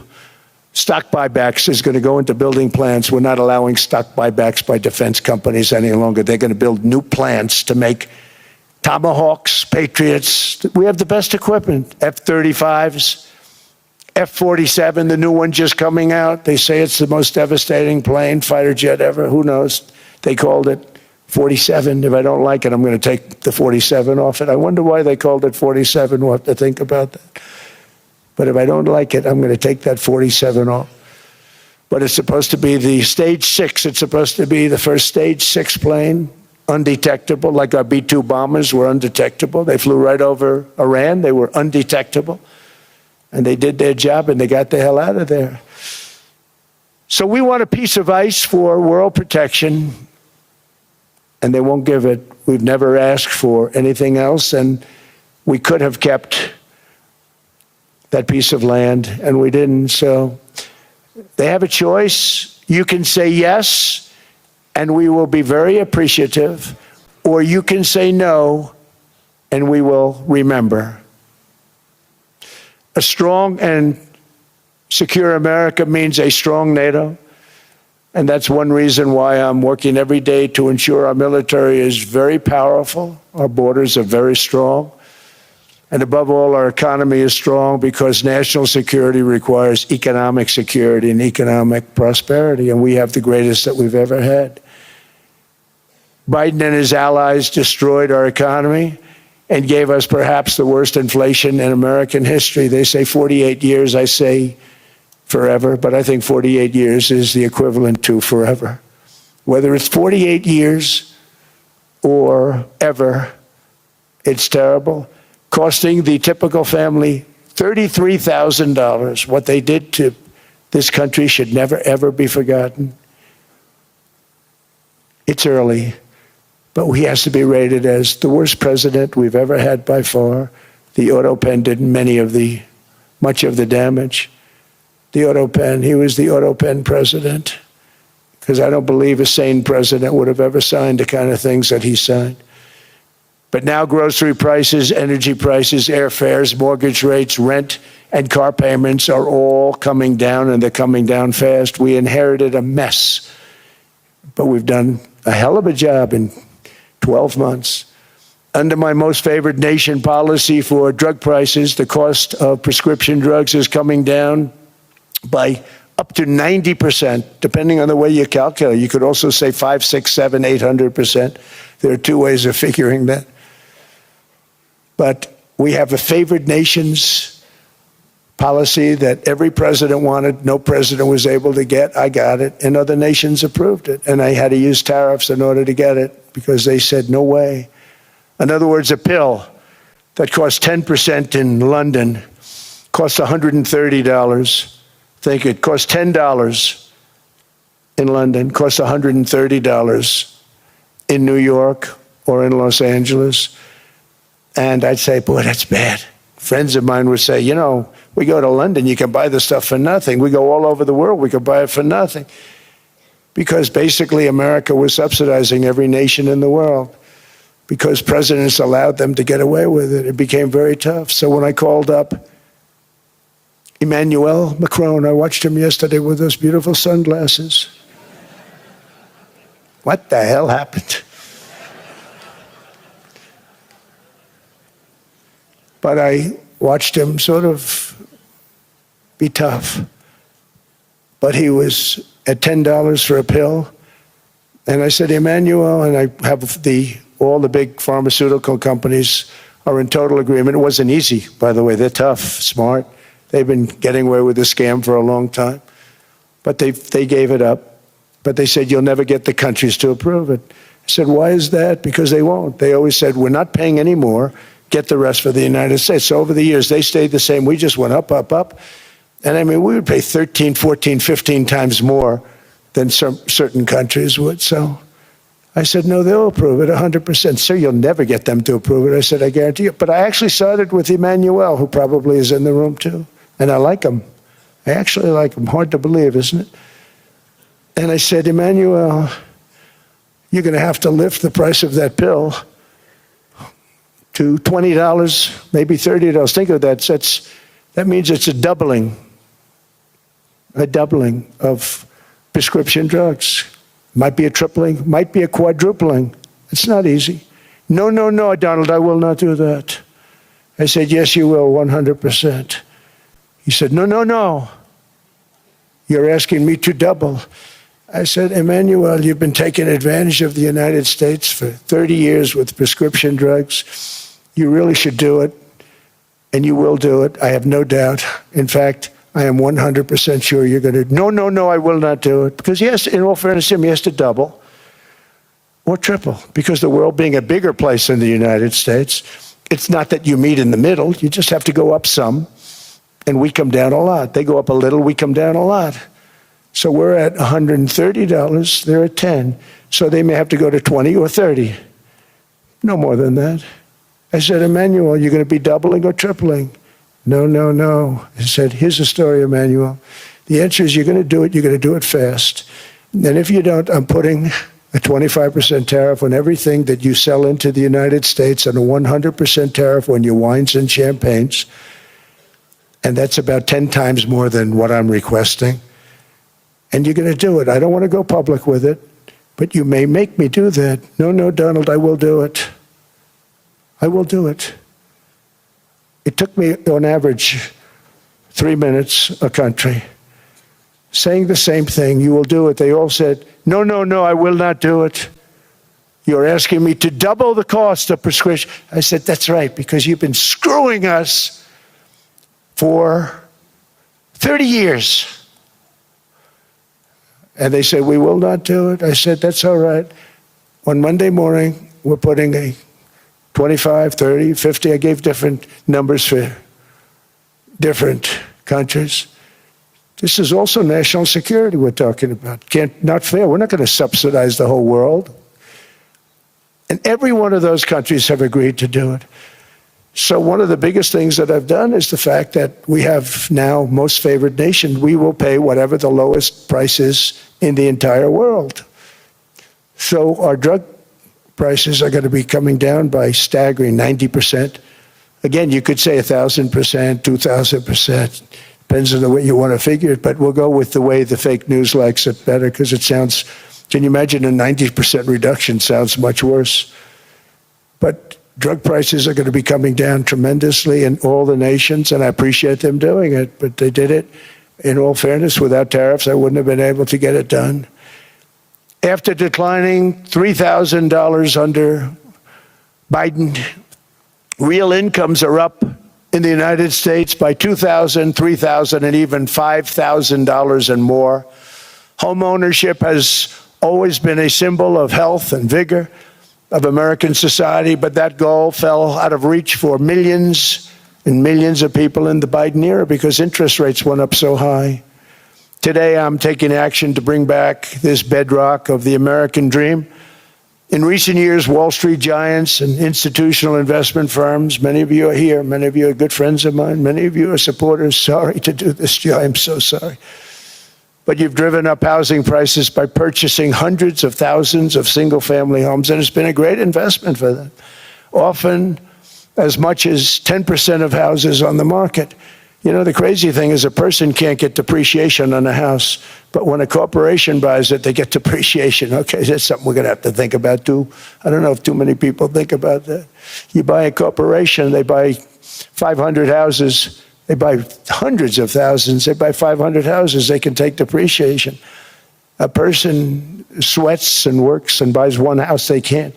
stock buybacks is going to go into building plants. We're not allowing stock buybacks by defense companies any longer. They're going to build new plants to make Tomahawks, Patriots. We have the best equipment, F-35s, F-47, the new one just coming out. They say it's the most devastating plane, fighter jet ever. Who knows? They called it 47. If I don't like it, I'm going to take the 47 off it. I wonder why they called it 47. We'll have to think about that. But if I don't like it, I'm going to take that 47 off. But it's supposed to be the stage 6. It's supposed to be the first stage 6 plane, undetectable, like our B-2 bombers were undetectable. They flew right over Iran. They were undetectable. And they did their job, and they got the hell out of there. So we want a piece of ice for world protection, and they won't give it. We've never asked for anything else, and we could have kept that piece of land, and we didn't. So they have a choice. You can say yes, and we will be very appreciative, or you can say no, and we will remember. A strong and secure America means a strong NATO, and that's one reason why I'm working every day to ensure our military is very powerful, our borders are very strong, and above all, our economy is strong, because national security requires economic security and economic prosperity, and we have the greatest that we've ever had. Biden and his allies destroyed our economy and gave us perhaps the worst inflation in American history. They say 48 years, I say forever, but I think 48 years is the equivalent to forever. Whether it's 48 years or ever, it's terrible, costing the typical family $33,000. What they did to this country should never, ever be forgotten. It's early, but he has to be rated as the worst president we've ever had by far. The auto pen did much of the damage. The auto pen, he was the auto pen president, because I don't believe a sane president would have ever signed the kind of things that he signed. But now grocery prices, energy prices, airfares, mortgage rates, rent, and car payments are all coming down, and they're coming down fast. We inherited a mess, but we've done a hell of a job in 12 months. Under my most favored nation policy for drug prices, the cost of prescription drugs is coming down by up to 90%, depending on the way you calculate. You could also say 5, 6, 7, 800%. There are two ways of figuring that. But we have a favored nations policy that every president wanted, no president was able to get. I got it, and other nations approved it. And I had to use tariffs in order to get it, because they said, no way. In other words, a pill that costs 10% in London costs $130. Think it costs $10 in London, costs $130 in New York or in Los Angeles. And I'd say, boy, that's bad. Friends of mine would say, you know, we go to London, you can buy the stuff for nothing. We go all over the world, we could buy it for nothing. Because basically America was subsidizing every nation in the world, because presidents allowed them to get away with it. It became very tough. So when I called up Emmanuel Macron, I watched him yesterday with those beautiful sunglasses. What the hell happened? But I watched him sort of be tough. But he was at $10 for a pill, And I said, Emmanuel, and I have all the big pharmaceutical companies are in total agreement. It wasn't easy, by the way. They're tough, smart. They've been getting away with this scam for a long time. But they gave it up. But they said, you'll never get the countries to approve it. I said, why is that? Because they won't. They always said, we're not paying any more. Get the rest for the United States. So over the years, they stayed the same. We just went up, up, up. And I mean, we would pay 13, 14, 15 times more than certain countries would. So I said, no, they'll approve it 100%. Sir, you'll never get them to approve it. I said, I guarantee you. But I actually started with Emmanuel, who probably is in the room too. And I like him. I actually like him. Hard to believe, isn't it? And I said, Emmanuel, you're going to have to lift the price of that pill to $20, maybe $30. Think of that. That means it's a doubling of prescription drugs. Might be a tripling, might be a quadrupling. It's not easy. No, no, no, Donald, I will not do that. I said, yes, you will, 100%. He said, no, no, no. You're asking me to double. I said, Emmanuel, you've been taking advantage of the United States for 30 years with prescription drugs. You really should do it, and you will do it. I have no doubt. In fact, I am 100% sure you're going to. No, no, no, I will not do it. Because yes, in all fairness to him, he has to double or triple. Because the world being a bigger place than the United States, it's not that you meet in the middle. You just have to go up some, and we come down a lot. They go up a little, we come down a lot. So we're at $130, they're at 10. So they may have to go to 20 or 30. No more than that. I said, Emmanuel, you're going to be doubling or tripling? No, no, no. I said, here's the story, Emmanuel. The answer is you're going to do it. You're going to do it fast. And if you don't, I'm putting a 25% tariff on everything that you sell into the United States and a 100% tariff on your wines and champagnes. And that's about 10 times more than what I'm requesting. And you're going to do it. I don't want to go public with it, but you may make me do that. No, no, Donald, I will do it. I will do it. It took me, on average, 3 minutes a country, saying the same thing. You will do it. They all said, no, no, no, I will not do it. You're asking me to double the cost of prescription. I said, that's right, because you've been screwing us for 30 years. And they said, we will not do it. I said, that's all right. On Monday morning, we're putting a 25, 30, 50. I gave different numbers for different countries. This is also national security we're talking about. Not fair. We're not going to subsidize the whole world. And every one of those countries have agreed to do it. So one of the biggest things that I've done is the fact that we have now most favored nation. We will pay whatever the lowest price is in the entire world. So our drug prices are going to be coming down by staggering 90%. Again, you could say 1,000%, 2,000%. Depends on the way you want to figure it, but we'll go with the way the fake news likes it better because it sounds, can you imagine a 90% reduction sounds much worse. But drug prices are going to be coming down tremendously in all the nations, and I appreciate them doing it, but they did it. In all fairness, without tariffs, I wouldn't have been able to get it done. After declining $3,000 under Biden, real incomes are up in the United States by $2,000, $3,000, and even $5,000 and more. Home ownership has always been a symbol of health and vigor of American society, but that goal fell out of reach for millions and millions of people in the Biden era because interest rates went up so high. Today, I'm taking action to bring back this bedrock of the American dream. In recent years, Wall Street giants and institutional investment firms, many of you are here, many of you are good friends of mine, many of you are supporters. Sorry to do this to you, I'm so sorry. But you've driven up housing prices by purchasing hundreds of thousands of single-family homes, and it's been a great investment for them. Often as much as 10% of houses on the market. You know, the crazy thing is a person can't get depreciation on a house, but when a corporation buys it, they get depreciation. Okay, that's something we're going to have to think about too. I don't know if too many people think about that. You buy a corporation, they buy 500 houses, they buy hundreds of thousands, they buy 500 houses, they can take depreciation. a person sweats and works and buys one house, they can't.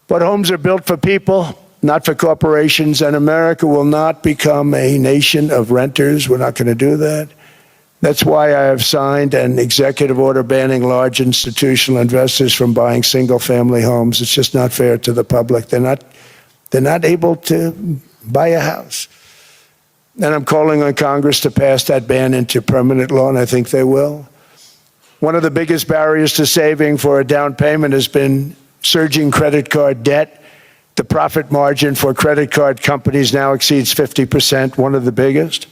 But homes are built for people, not for corporations, and America will not become a nation of renters. We're not going to do that. That's why I have signed an executive order banning large institutional investors from buying single-family homes. It's just not fair to the public. They're not able to buy a house. And I'm calling on Congress to pass that ban into permanent law, and I think they will. One of the biggest barriers to saving for a down payment has been surging credit card debt. The profit margin for credit card companies now exceeds 50%, one of the biggest.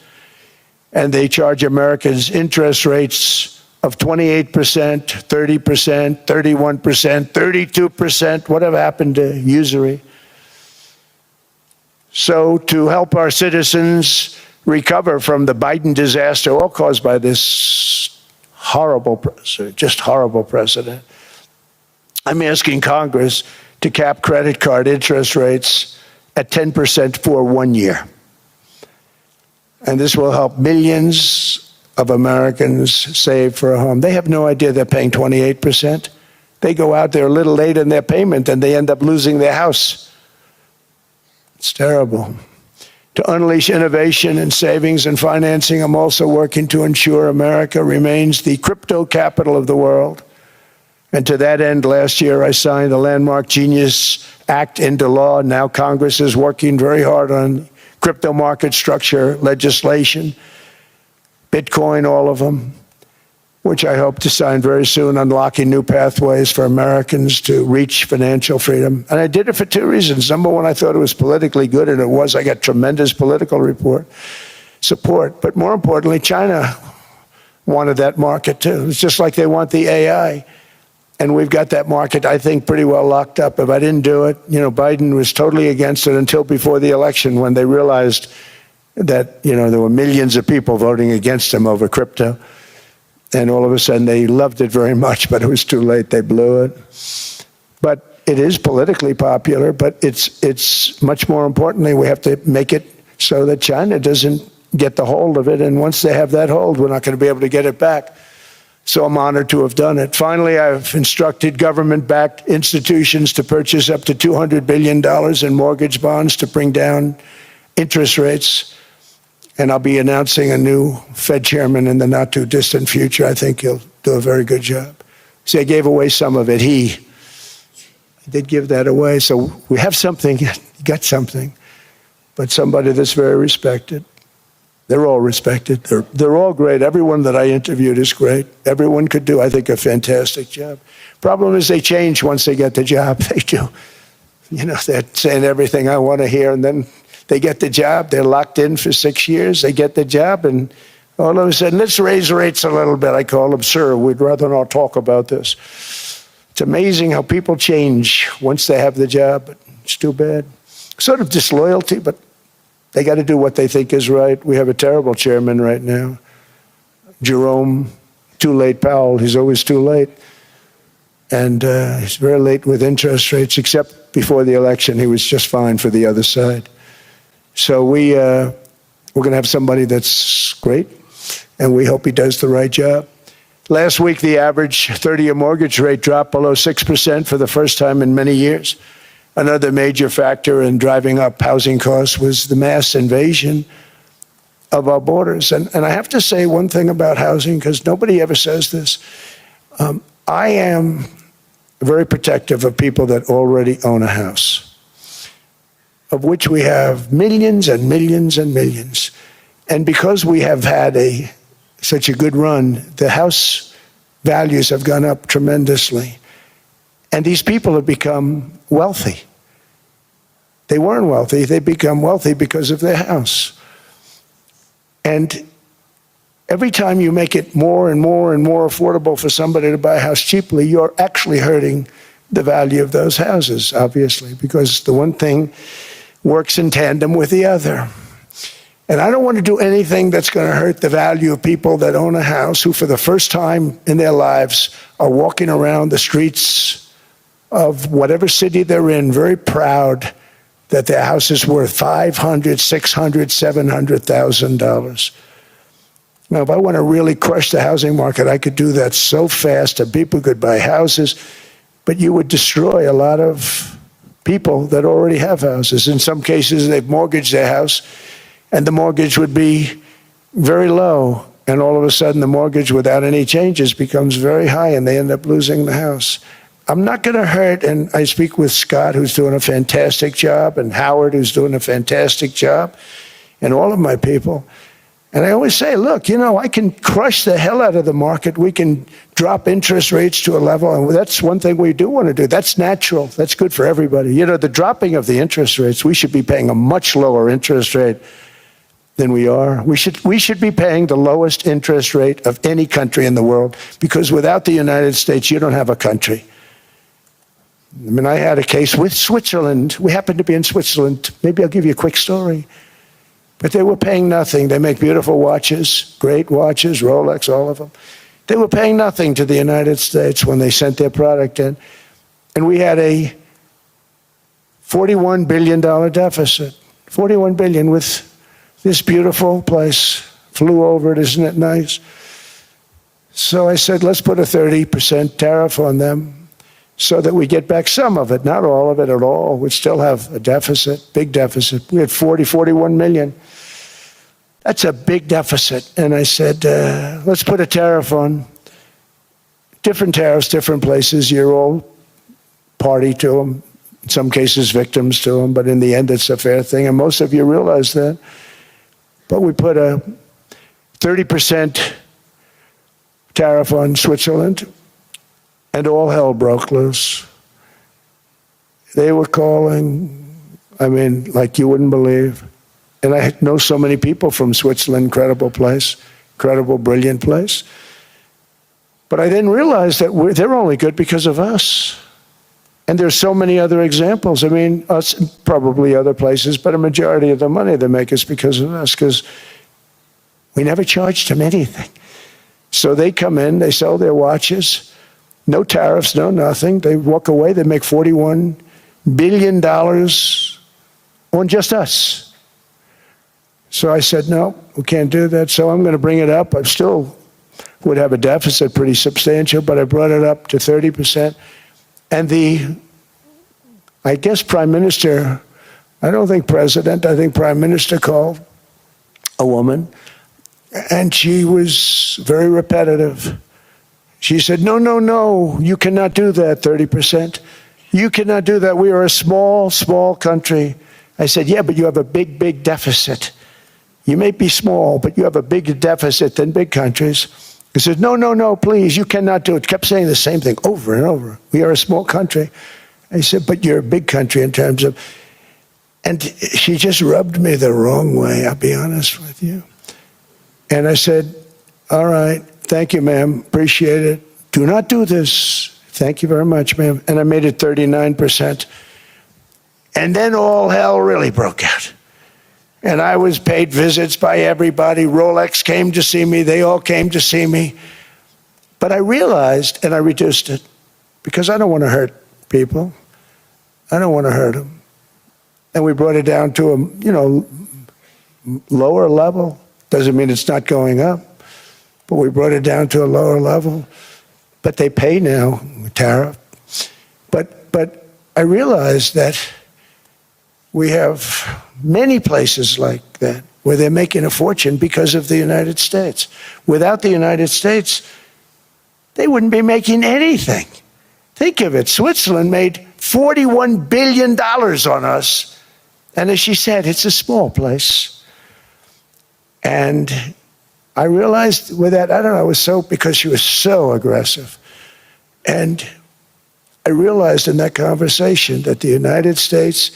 And they charge Americans interest rates of 28%, 30%, 31%, 32%. Whatever happened to usury? So to help our citizens recover from the Biden disaster, all caused by this horrible precedent, I'm asking Congress to cap credit card interest rates at 10% for 1 year. And this will help millions of Americans save for a home. They have no idea they're paying 28%. They go out there a little late in their payment and they end up losing their house. It's terrible. To unleash innovation in savings and financing, I'm also working to ensure America remains the crypto capital of the world. And to that end, last year I signed the landmark Genius Act into law. Now Congress is working very hard on crypto market structure legislation, Bitcoin, all of them, which I hope to sign very soon, unlocking new pathways for Americans to reach financial freedom. And I did it for two reasons. Number one, I thought it was politically good, and it was. I got tremendous political support. But more importantly, China wanted that market too. It's just like they want the AI. And we've got that market, I think, pretty well locked up. If I didn't do it, Biden was totally against it until before the election when they realized that, there were millions of people voting against him over crypto. And all of a sudden they loved it very much, but it was too late. They blew it. But it is politically popular, but it's much more importantly, we have to make it so that China doesn't get the hold of it. And once they have that hold, we're not going to be able to get it back. So I'm honored to have done it. Finally, I've instructed government-backed institutions to purchase up to $200 billion in mortgage bonds to bring down interest rates. And I'll be announcing a new Fed chairman in the not-too-distant future. I think he'll do a very good job. See, I gave away some of it. I did give that away. So we have something, got something, but somebody that's very respected. They're all respected. They're all great. Everyone that I interviewed is great. Everyone could do, I think, a fantastic job. Problem is they change once they get the job. They do. They're saying everything I want to hear, and then they get the job. They're locked in for 6 years. They get the job, and all of a sudden, let's raise rates a little bit. I call them, sir, we'd rather not talk about this. It's amazing how people change once they have the job, but it's too bad. Sort of disloyalty, but they got to do what they think is right. We have a terrible chairman right now. Jerome, too late Powell. He's always too late. And he's very late with interest rates, except before the election, he was just fine for the other side. So we're going to have somebody that's great, and we hope he does the right job. Last week, the average 30-year mortgage rate dropped below 6% for the first time in many years. Another major factor in driving up housing costs was the mass invasion of our borders. And I have to say one thing about housing, because nobody ever says this. I am very protective of people that already own a house, of which we have millions and millions and millions. And because we have had such a good run, the house values have gone up tremendously. And these people have become wealthy. They weren't wealthy. They become wealthy because of their house. And every time you make it more and more and more affordable for somebody to buy a house cheaply, you're actually hurting the value of those houses, obviously, because the one thing works in tandem with the other. And I don't want to do anything that's going to hurt the value of people that own a house who, for the first time in their lives, are walking around the streets of whatever city they're in, very proud that their house is worth $500,000, $600,000, $700,000. Now, if I want to really crush the housing market, I could do that so fast and people could buy houses, but you would destroy a lot of people that already have houses. In some cases, they've mortgaged their house, and the mortgage would be very low. And all of a sudden, the mortgage without any changes becomes very high, and they end up losing the house. I'm not going to hurt, and I speak with Scott, who's doing a fantastic job, and Howard, who's doing a fantastic job, and all of my people. And I always say, look, I can crush the hell out of the market. We can drop interest rates to a level, and that's one thing we do want to do. That's natural. That's good for everybody. The dropping of the interest rates, we should be paying a much lower interest rate than we are. We should be paying the lowest interest rate of any country in the world, because without the United States, you don't have a country. I had a case with Switzerland. We happened to be in Switzerland. Maybe I'll give you a quick story. But they were paying nothing. They make beautiful watches, great watches, Rolex, all of them. They were paying nothing to the United States when they sent their product in. And we had a $41 billion deficit. $41 billion with this beautiful place. Flew over it, isn't it nice? So I said, let's put a 30% tariff on them so that we get back some of it, not all of it at all. We'd still have a deficit, big deficit. We had 41 million. That's a big deficit. And I said, let's put a tariff on. Different tariffs, different places. You're all party to them. In some cases, victims to them. But in the end, it's a fair thing. And most of you realize that. But we put a 30% tariff on Switzerland, and all hell broke loose. They were calling, like you wouldn't believe. And I know so many people from Switzerland, incredible place, incredible, brilliant place. But I didn't realize that they're only good because of us. And there's so many other examples. Us, probably other places, but a majority of the money they make is because of us, because we never charged them anything. So they come in, they sell their watches, no tariffs, no nothing. They walk away, they make $41 billion on just us. So I said, no, we can't do that. So I'm going to bring it up. I still would have a deficit pretty substantial, but I brought it up to 30%. And I guess Prime Minister, I don't think President, I think Prime Minister called a woman, and she was very repetitive. She said, no, you cannot do that, 30%. You cannot do that. We are a small, small country. I said, yeah, but you have a big, big deficit. You may be small, but you have a bigger deficit than big countries. He said, no, please, you cannot do it. Kept saying the same thing over and over. We are a small country. I said, but you're a big country in terms of... And she just rubbed me the wrong way, I'll be honest with you. And I said, all right, thank you, ma'am, appreciate it. Do not do this. Thank you very much, ma'am. And I made it 39%. And then all hell really broke out. And I was paid visits by everybody. Rolex came to see me. They all came to see me. But I realized, and I reduced it, because I don't want to hurt people. I don't want to hurt them. And we brought it down to a, lower level. Doesn't mean it's not going up. But we brought it down to a lower level. But they pay now, tariff. But I realized that we have many places like that where they're making a fortune because of the United States. Without the United States, they wouldn't be making anything. Think of it. Switzerland made $41 billion on us. And as she said, it's a small place. And I realized with that, I don't know, because she was so aggressive. And I realized in that conversation that the United States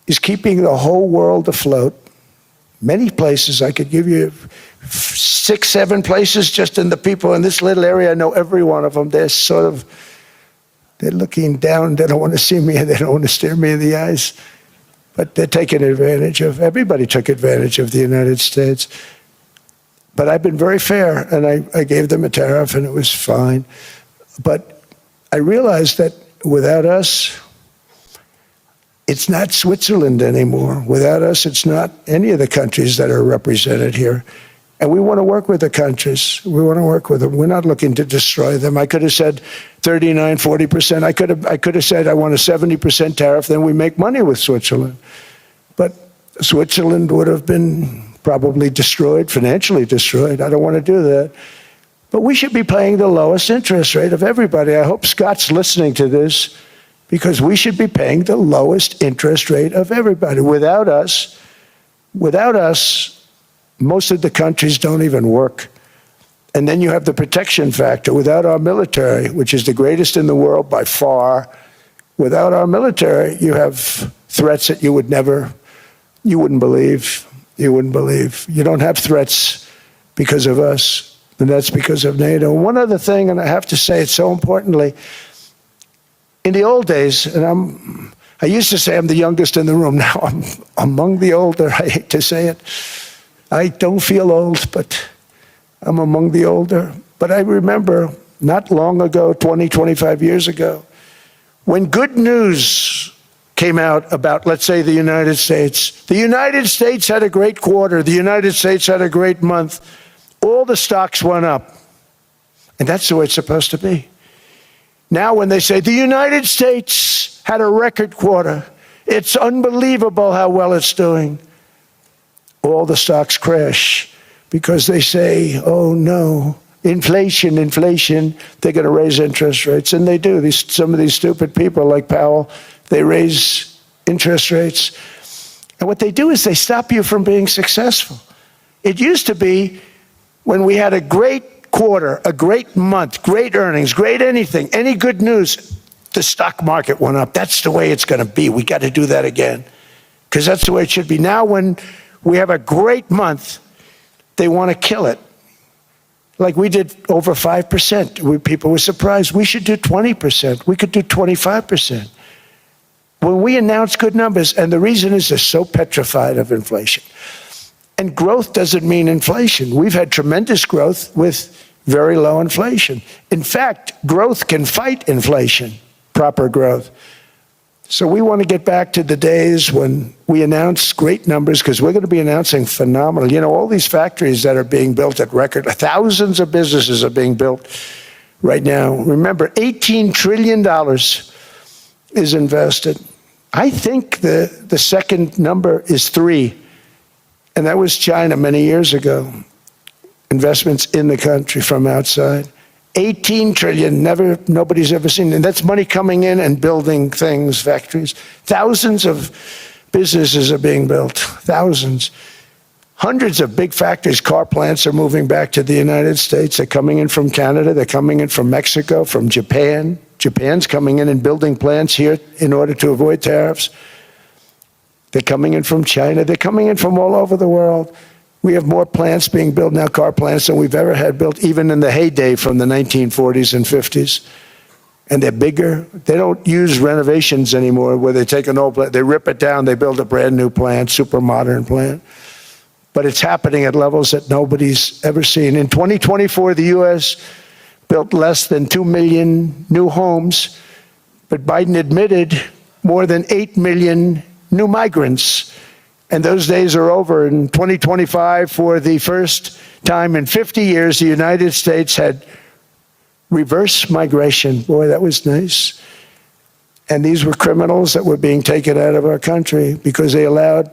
is keeping the whole world afloat. Many places, I could give you 6, 7 places just in the people in this little area. I know every one of them. They're looking down. They don't want to see me, and they don't want to stare me in the eyes. But they're taking advantage of, everybody took advantage of the United States. But I've been very fair, and I gave them a tariff, and it was fine. But I realized that without us, it's not Switzerland anymore. Without us, it's not any of the countries that are represented here. And we want to work with the countries. We want to work with them. We're not looking to destroy them. I could have said 39, 40%. I could have said I want a 70% tariff, then we make money with Switzerland. But Switzerland would have been probably destroyed, financially destroyed. I don't want to do that. But we should be paying the lowest interest rate of everybody. I hope Scott's listening to this, because we should be paying the lowest interest rate of everybody. Without us, most of the countries don't even work. And then you have the protection factor. Without our military, which is the greatest in the world by far, without our military, you have threats that you wouldn't believe. You wouldn't believe. You don't have threats because of us, and that's because of NATO. One other thing, and I have to say it so importantly, in the old days, and I used to say I'm the youngest in the room. Now I'm among the older. I hate to say it. I don't feel old, but I'm among the older. But I remember not long ago, 20, 25 years ago, when good news came out about, let's say, the United States. The United States had a great quarter. The United States had a great month. All the stocks went up. And that's the way it's supposed to be. Now when they say the United States had a record quarter, it's unbelievable how well it's doing, all the stocks crash because they say, oh no, inflation, they're going to raise interest rates. And they do. Some of these stupid people like Powell, they raise interest rates. And what they do is they stop you from being successful. It used to be when we had a great quarter, a great month, great earnings, great anything, any good news, the stock market went up. That's the way it's going to be. We got to do that again, because that's the way it should be. Now when we have a great month, they want to kill it. Like we did over 5%. People were surprised. We should do 20%. We could do 25%. When we announce good numbers, and the reason is they're so petrified of inflation. And growth doesn't mean inflation. We've had tremendous growth with very low inflation. In fact, growth can fight inflation, proper growth. So we want to get back to the days when we announce great numbers, because we're going to be announcing phenomenal. You know, all these factories that are being built at record, thousands of businesses are being built right now. Remember, $18 trillion is invested. I think the second number is 3. And that was China many years ago. Investments in the country from outside. 18 trillion, nobody's ever seen. And that's money coming in and building things, factories. Thousands of businesses are being built, thousands. Hundreds of big factories, car plants are moving back to the United States. They're coming in from Canada, they're coming in from Mexico, from Japan. Japan's coming in and building plants here in order to avoid tariffs. They're coming in from China. They're coming in from all over the world. We have more plants being built now, car plants, than we've ever had built, even in the heyday from the 1940s and 50s. And they're bigger. They don't use renovations anymore where they take an old plant, they rip it down, they build a brand new plant, super modern plant. But it's happening at levels that nobody's ever seen. In 2024, the U.S. built less than 2 million new homes, but Biden admitted more than 8 million new migrants. And those days are over. In 2025, for the first time in 50 years, the United States had reverse migration. Boy, that was nice. And these were criminals that were being taken out of our country because they allowed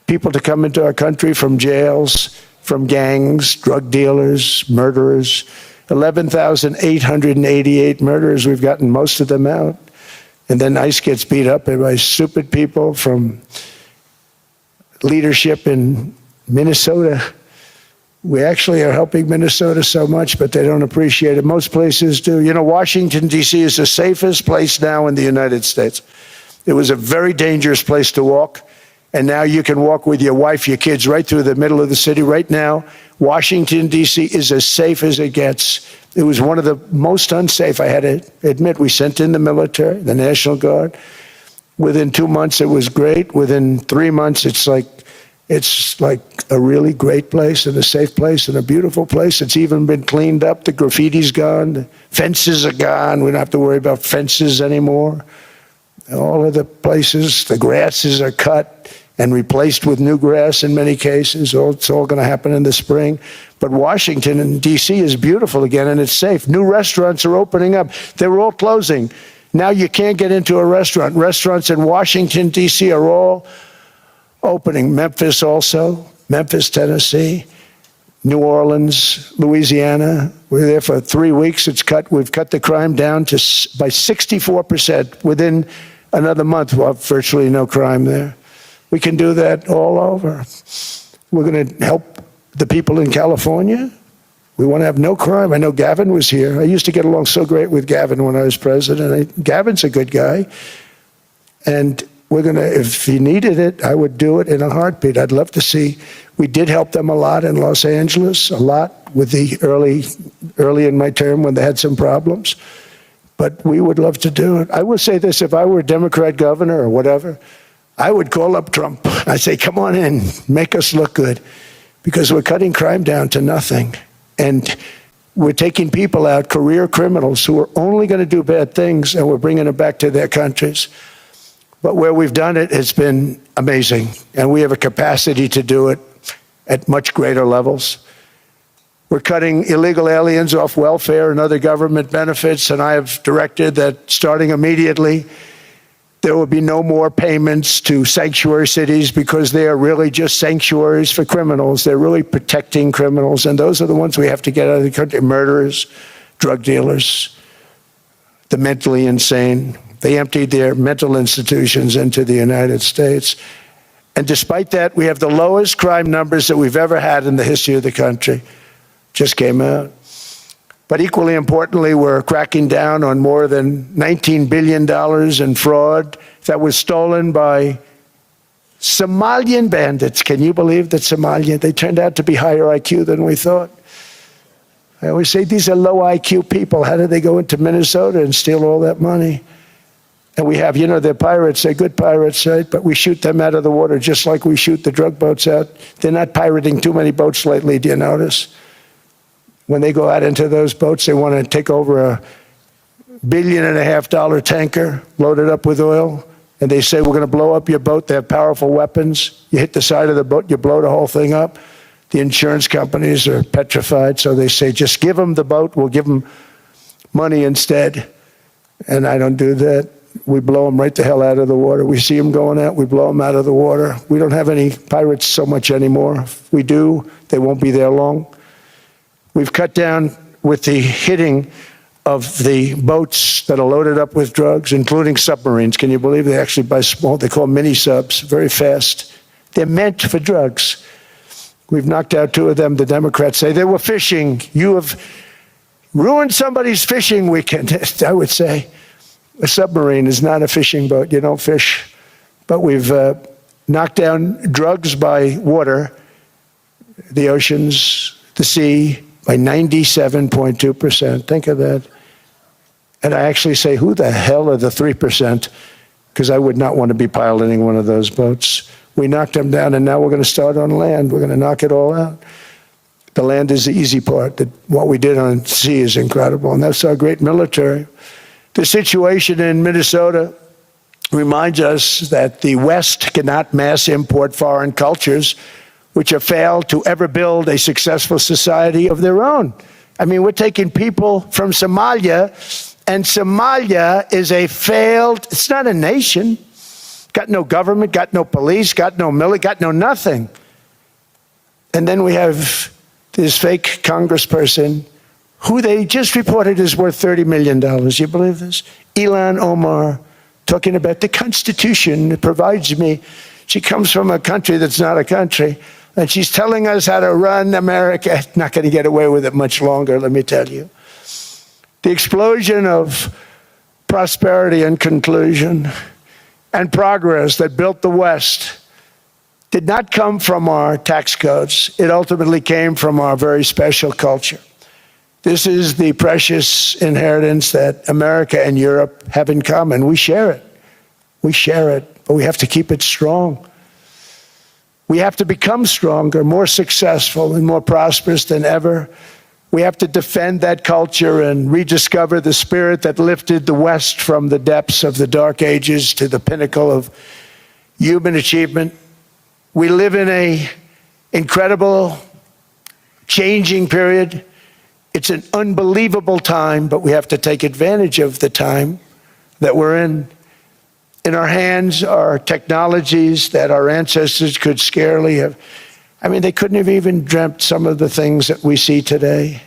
people to come into our country from jails, from gangs, drug dealers, murderers. 11,888 murderers. We've gotten most of them out. And then ICE gets beat up by stupid people from leadership in Minnesota. We actually are helping Minnesota so much, but they don't appreciate it. Most places do. You know, Washington, D.C. is the safest place now in the United States. It was a very dangerous place to walk, and now you can walk with your wife, your kids, right through the middle of the city. Right now, Washington, D.C. is as safe as it gets. It was one of the most unsafe. I had to admit, we sent in the military, the National Guard. Within 2 months, it was great. Within 3 months, it's like a really great place and a safe place and a beautiful place. It's even been cleaned up. The graffiti's gone. The fences are gone. We don't have to worry about fences anymore. All of the places, the grasses are cut. and replaced with new grass in many cases. It's all going to happen in the spring. But Washington and D.C. is beautiful again, and it's safe. New restaurants are opening up. They were all closing. Now you can't get into a restaurant. Restaurants in Washington, D.C. are all opening. Memphis also, Memphis, Tennessee, New Orleans, Louisiana. We're there for 3 weeks. We've cut the crime down by 64%. Within another month, we'll have virtually no crime there. We can do that all over. We're going to help the people in California. We want to have no crime. I know Gavin was here. I used to get along so great with Gavin when I was president. Gavin's a good guy. And we're going to, if he needed it, I would do it in a heartbeat. I'd love to see. We did help them a lot in Los Angeles, a lot with the early in my term when they had some problems. But we would love to do it. I will say this, if I were a Democrat governor or whatever, I would call up Trump. I'd say, come on in, make us look good, because we're cutting crime down to nothing. And we're taking people out, career criminals who are only going to do bad things, and we're bringing them back to their countries. But where we've done it, it's been amazing. And we have a capacity to do it at much greater levels. We're cutting illegal aliens off welfare and other government benefits, and I have directed that starting immediately, there will be no more payments to sanctuary cities, because they are really just sanctuaries for criminals. They're really protecting criminals, and those are the ones we have to get out of the country. Murderers, drug dealers, the mentally insane. They emptied their mental institutions into the United States. And despite that, we have the lowest crime numbers that we've ever had in the history of the country. Just came out. But equally importantly, we're cracking down on more than $19 billion in fraud that was stolen by Somalian bandits. Can you believe that Somalia? They turned out to be higher IQ than we thought. I always say these are low IQ people. How did they go into Minnesota and steal all that money? And we have, they're pirates. They're good pirates, right? But we shoot them out of the water just like we shoot the drug boats out. They're not pirating too many boats lately, do you notice? When they go out into those boats, they want to take over $1.5 billion tanker loaded up with oil, and they say, we're going to blow up your boat. They have powerful weapons. You hit the side of the boat, you blow the whole thing up. The insurance companies are petrified, so they say, just give them the boat. We'll give them money instead. And I don't do that. We blow them right the hell out of the water. We see them going out, we blow them out of the water. We don't have any pirates so much anymore. If we do, they won't be there long. We've cut down with the hitting of the boats that are loaded up with drugs, including submarines. Can you believe they actually buy small, they call them mini subs, very fast. They're meant for drugs. We've knocked out 2 of them. The Democrats say they were fishing. You have ruined somebody's fishing weekend. I would say a submarine is not a fishing boat. You don't fish. But we've knocked down drugs by water, the oceans, the sea, by 97.2%. Think of that. And I actually say, who the hell are the 3%? Because I would not want to be piloting one of those boats. We knocked them down, and now we're going to start on land. We're going to knock it all out. The land is the easy part. What we did on sea is incredible, and that's our great military. The situation in Minnesota reminds us that the West cannot mass import foreign cultures which have failed to ever build a successful society of their own. I mean, we're taking people from Somalia, and Somalia is a failed, it's not a nation. Got no government, got no police, got no military, got no nothing. And then we have this fake congressperson who they just reported is worth $30 million. You believe this? Ilhan Omar, talking about the Constitution that provides me. She comes from a country that's not a country, and she's telling us how to run America. Not going to get away with it much longer, let me tell you. The explosion of prosperity and conclusion and progress that built the West did not come from our tax codes. It ultimately came from our very special culture. This is the precious inheritance that America and Europe have in common. We share it. We share it, but we have to keep it strong. We have to become stronger, more successful, and more prosperous than ever. We have to defend that culture and rediscover the spirit that lifted the West from the depths of the Dark Ages to the pinnacle of human achievement. We live in an incredible, changing period. It's an unbelievable time, but we have to take advantage of the time that we're in. In our hands are technologies that our ancestors could scarcely have. I mean, they couldn't have even dreamt some of the things that we see today.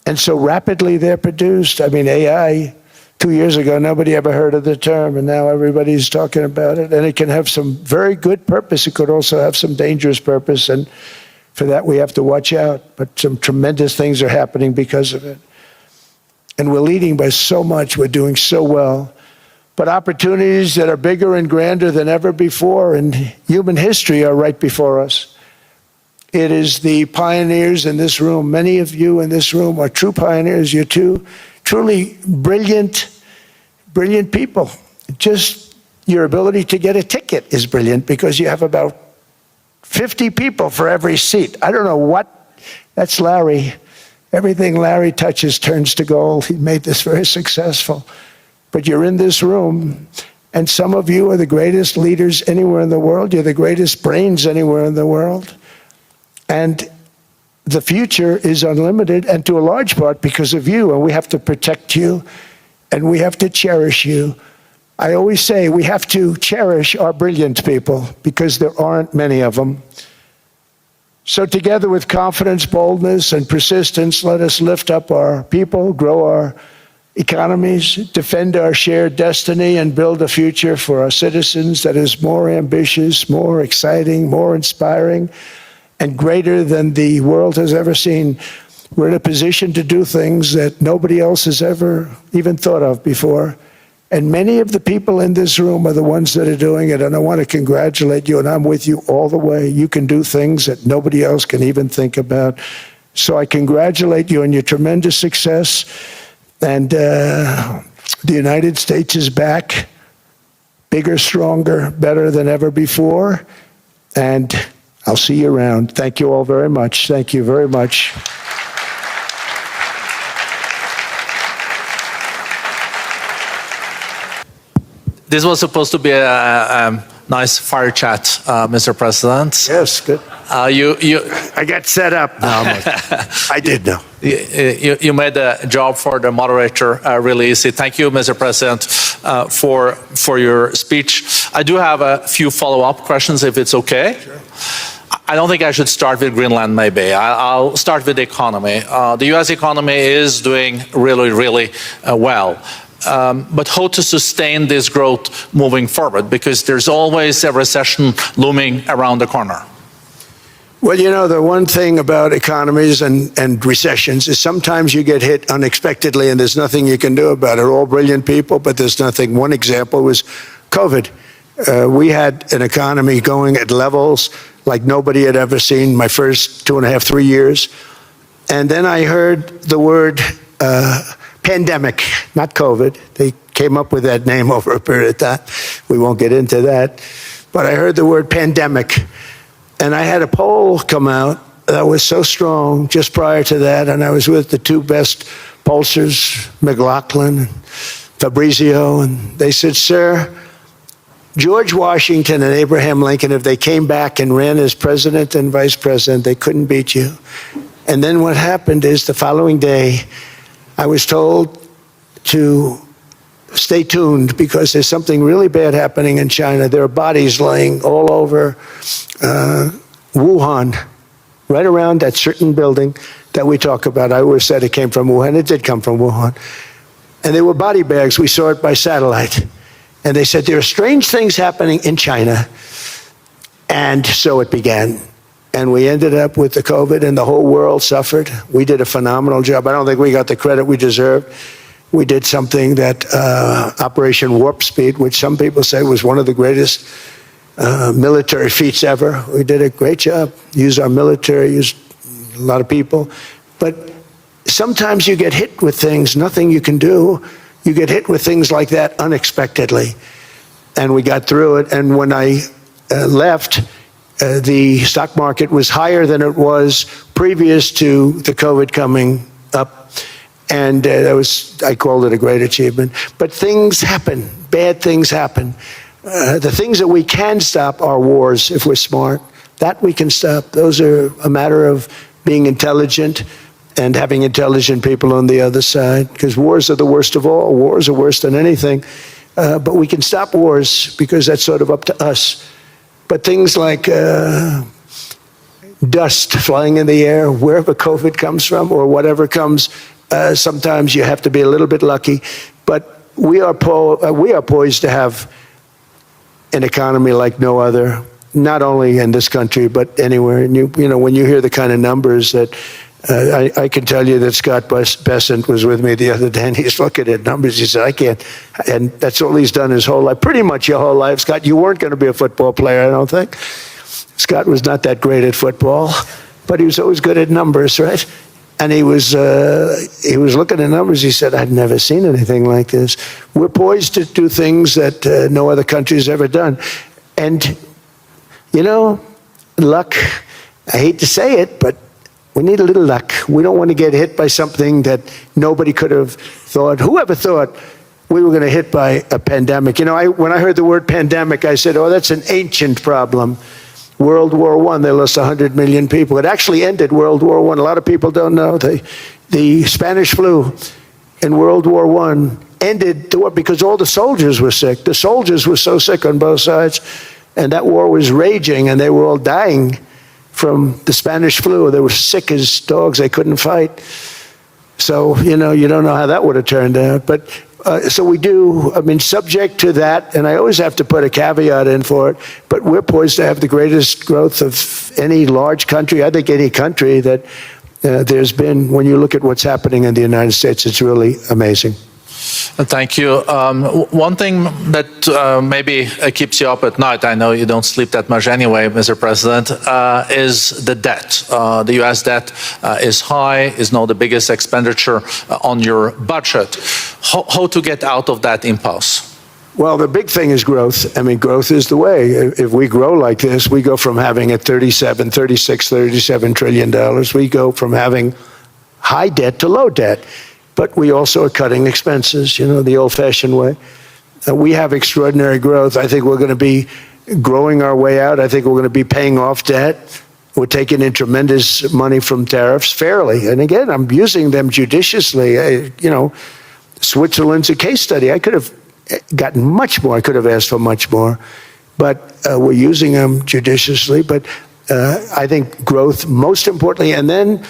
And so rapidly they're produced. I mean, AI, 2 years ago, nobody ever heard of the term, and now everybody's talking about it. And it can have some very good purpose. It could also have some dangerous purpose, and for that we have to watch out. But some tremendous things are happening because of it. And we're leading by so much. We're doing so well. But opportunities that are bigger and grander than ever before in human history are right before us. It is the pioneers in this room. Many of you in this room are true pioneers. You're two truly brilliant people. Just your ability to get a ticket is brilliant because you have about 50 people for every seat. I don't know what, that's Larry. Everything Larry touches turns to gold. He made this very successful. But you're in this room, and some of you are the greatest leaders anywhere in the world. You're the greatest brains anywhere in the world. And the future is unlimited, and to a large part because of you, and we have to protect you, and we have to cherish you. I always say we have to cherish our brilliant people because there aren't many of them. So together with confidence, boldness, and persistence, let us lift up our people, grow our economies, defend our shared destiny, and build a future for our citizens that is more ambitious, more exciting, more inspiring, and greater than the world has ever seen. We're in a position to do things that nobody else has ever even thought of before. And many of the people in this room are the ones that are doing it, and I want to congratulate you, and I'm with you all the way. You can do things that nobody else can even think about. So I congratulate you on your tremendous success. And the United States is back, bigger, stronger, better than ever before. And I'll see you around. Thank you all very much. Thank you very much. This was supposed to be a nice fire chat, Mr. President. Yes, good. I got set up. No, I did know. You made the job for the moderator really easy. Thank you, Mr. President, for your speech. I do have a few follow-up questions, if it's okay. Sure. I don't think I should start with Greenland, maybe. I'll start with the economy. The U.S. economy is doing really, really well. But how to sustain this growth moving forward? Because there's always a recession looming around the corner. Well, you know, the one thing about economies and recessions is sometimes you get hit unexpectedly and there's nothing you can do about it. All brilliant people, but there's nothing. One example was COVID. We had an economy going at levels like nobody had ever seen my first 2.5, 3 years. And then I heard the word pandemic, not COVID. They came up with that name over a period of time. We won't get into that. But I heard the word pandemic. And I had a poll come out that was so strong just prior to that. And I was with the two best pollsters, McLaughlin and Fabrizio. And they said, sir, George Washington and Abraham Lincoln, if they came back and ran as president and vice president, they couldn't beat you. And then what happened is the following day, I was told to stay tuned because there's something really bad happening in China. There are bodies laying all over Wuhan, right around that certain building that we talk about. I always said it came from Wuhan. It did come from Wuhan. And they were body bags. We saw it by satellite. And they said, there are strange things happening in China. And so it began. And we ended up with the COVID, and the whole world suffered. We did a phenomenal job. I don't think we got the credit we deserved. We did something that Operation Warp Speed, which some people say was one of the greatest military feats ever. We did a great job. Used our military, used a lot of people. But sometimes you get hit with things, nothing you can do. You get hit with things like that unexpectedly. And we got through it. And when I left, the stock market was higher than it was previous to the COVID coming up. And I called it a great achievement. But things happen, bad things happen. The things that we can stop are wars if we're smart. That we can stop. Those are a matter of being intelligent and having intelligent people on the other side, because wars are the worst of all. Wars are worse than anything. But we can stop wars because that's sort of up to us. But things like dust flying in the air, wherever COVID comes from or whatever comes, sometimes you have to be a little bit lucky. But we are poised to have an economy like no other, not only in this country, but anywhere. And you know, when you hear the kind of numbers that I can tell you that Scott Bessent was with me the other day, and he's looking at numbers. He said, I can't. And that's all he's done his whole life, pretty much your whole life. Scott, you weren't going to be a football player, I don't think. Scott was not that great at football, but he was always good at numbers, right? And he was looking at numbers. He said, I've never seen anything like this. We're poised to do things that no other country has ever done. And, you know, luck, I hate to say it, but we need a little luck. We don't want to get hit by something that nobody could have thought. Whoever thought we were going to hit by a pandemic? You know, when I heard the word pandemic, I said, oh, that's an ancient problem. World War I, they lost 100 million people. It actually ended World War I. A lot of people don't know. The Spanish flu in World War I ended the war because all the soldiers were sick. The soldiers were so sick on both sides, and that war was raging, and they were all dying from the Spanish flu. They were sick as dogs. They couldn't fight. So, you know, you don't know how that would have turned out. But so we do, I mean, subject to that, and I always have to put a caveat in for it, but we're poised to have the greatest growth of any large country, I think any country that there's been. When you look at what's happening in the United States, it's really amazing. Thank you. One thing that maybe keeps you up at night, I know you don't sleep that much anyway, Mr. President, is the debt. The U.S. debt is high, is now the biggest expenditure on your budget. How to get out of that impasse? Well, the big thing is growth. I mean, growth is the way. If we grow like this, we go from having at 37 trillion dollars, we go from having high debt to low debt. But we also are cutting expenses, you know, the old-fashioned way. We have extraordinary growth. I think we're going to be growing our way out. I think we're going to be paying off debt. We're taking in tremendous money from tariffs fairly. And again, I'm using them judiciously. You know, Switzerland's a case study. I could have gotten much more. I could have asked for much more. But we're using them judiciously. But I think growth, most importantly, and then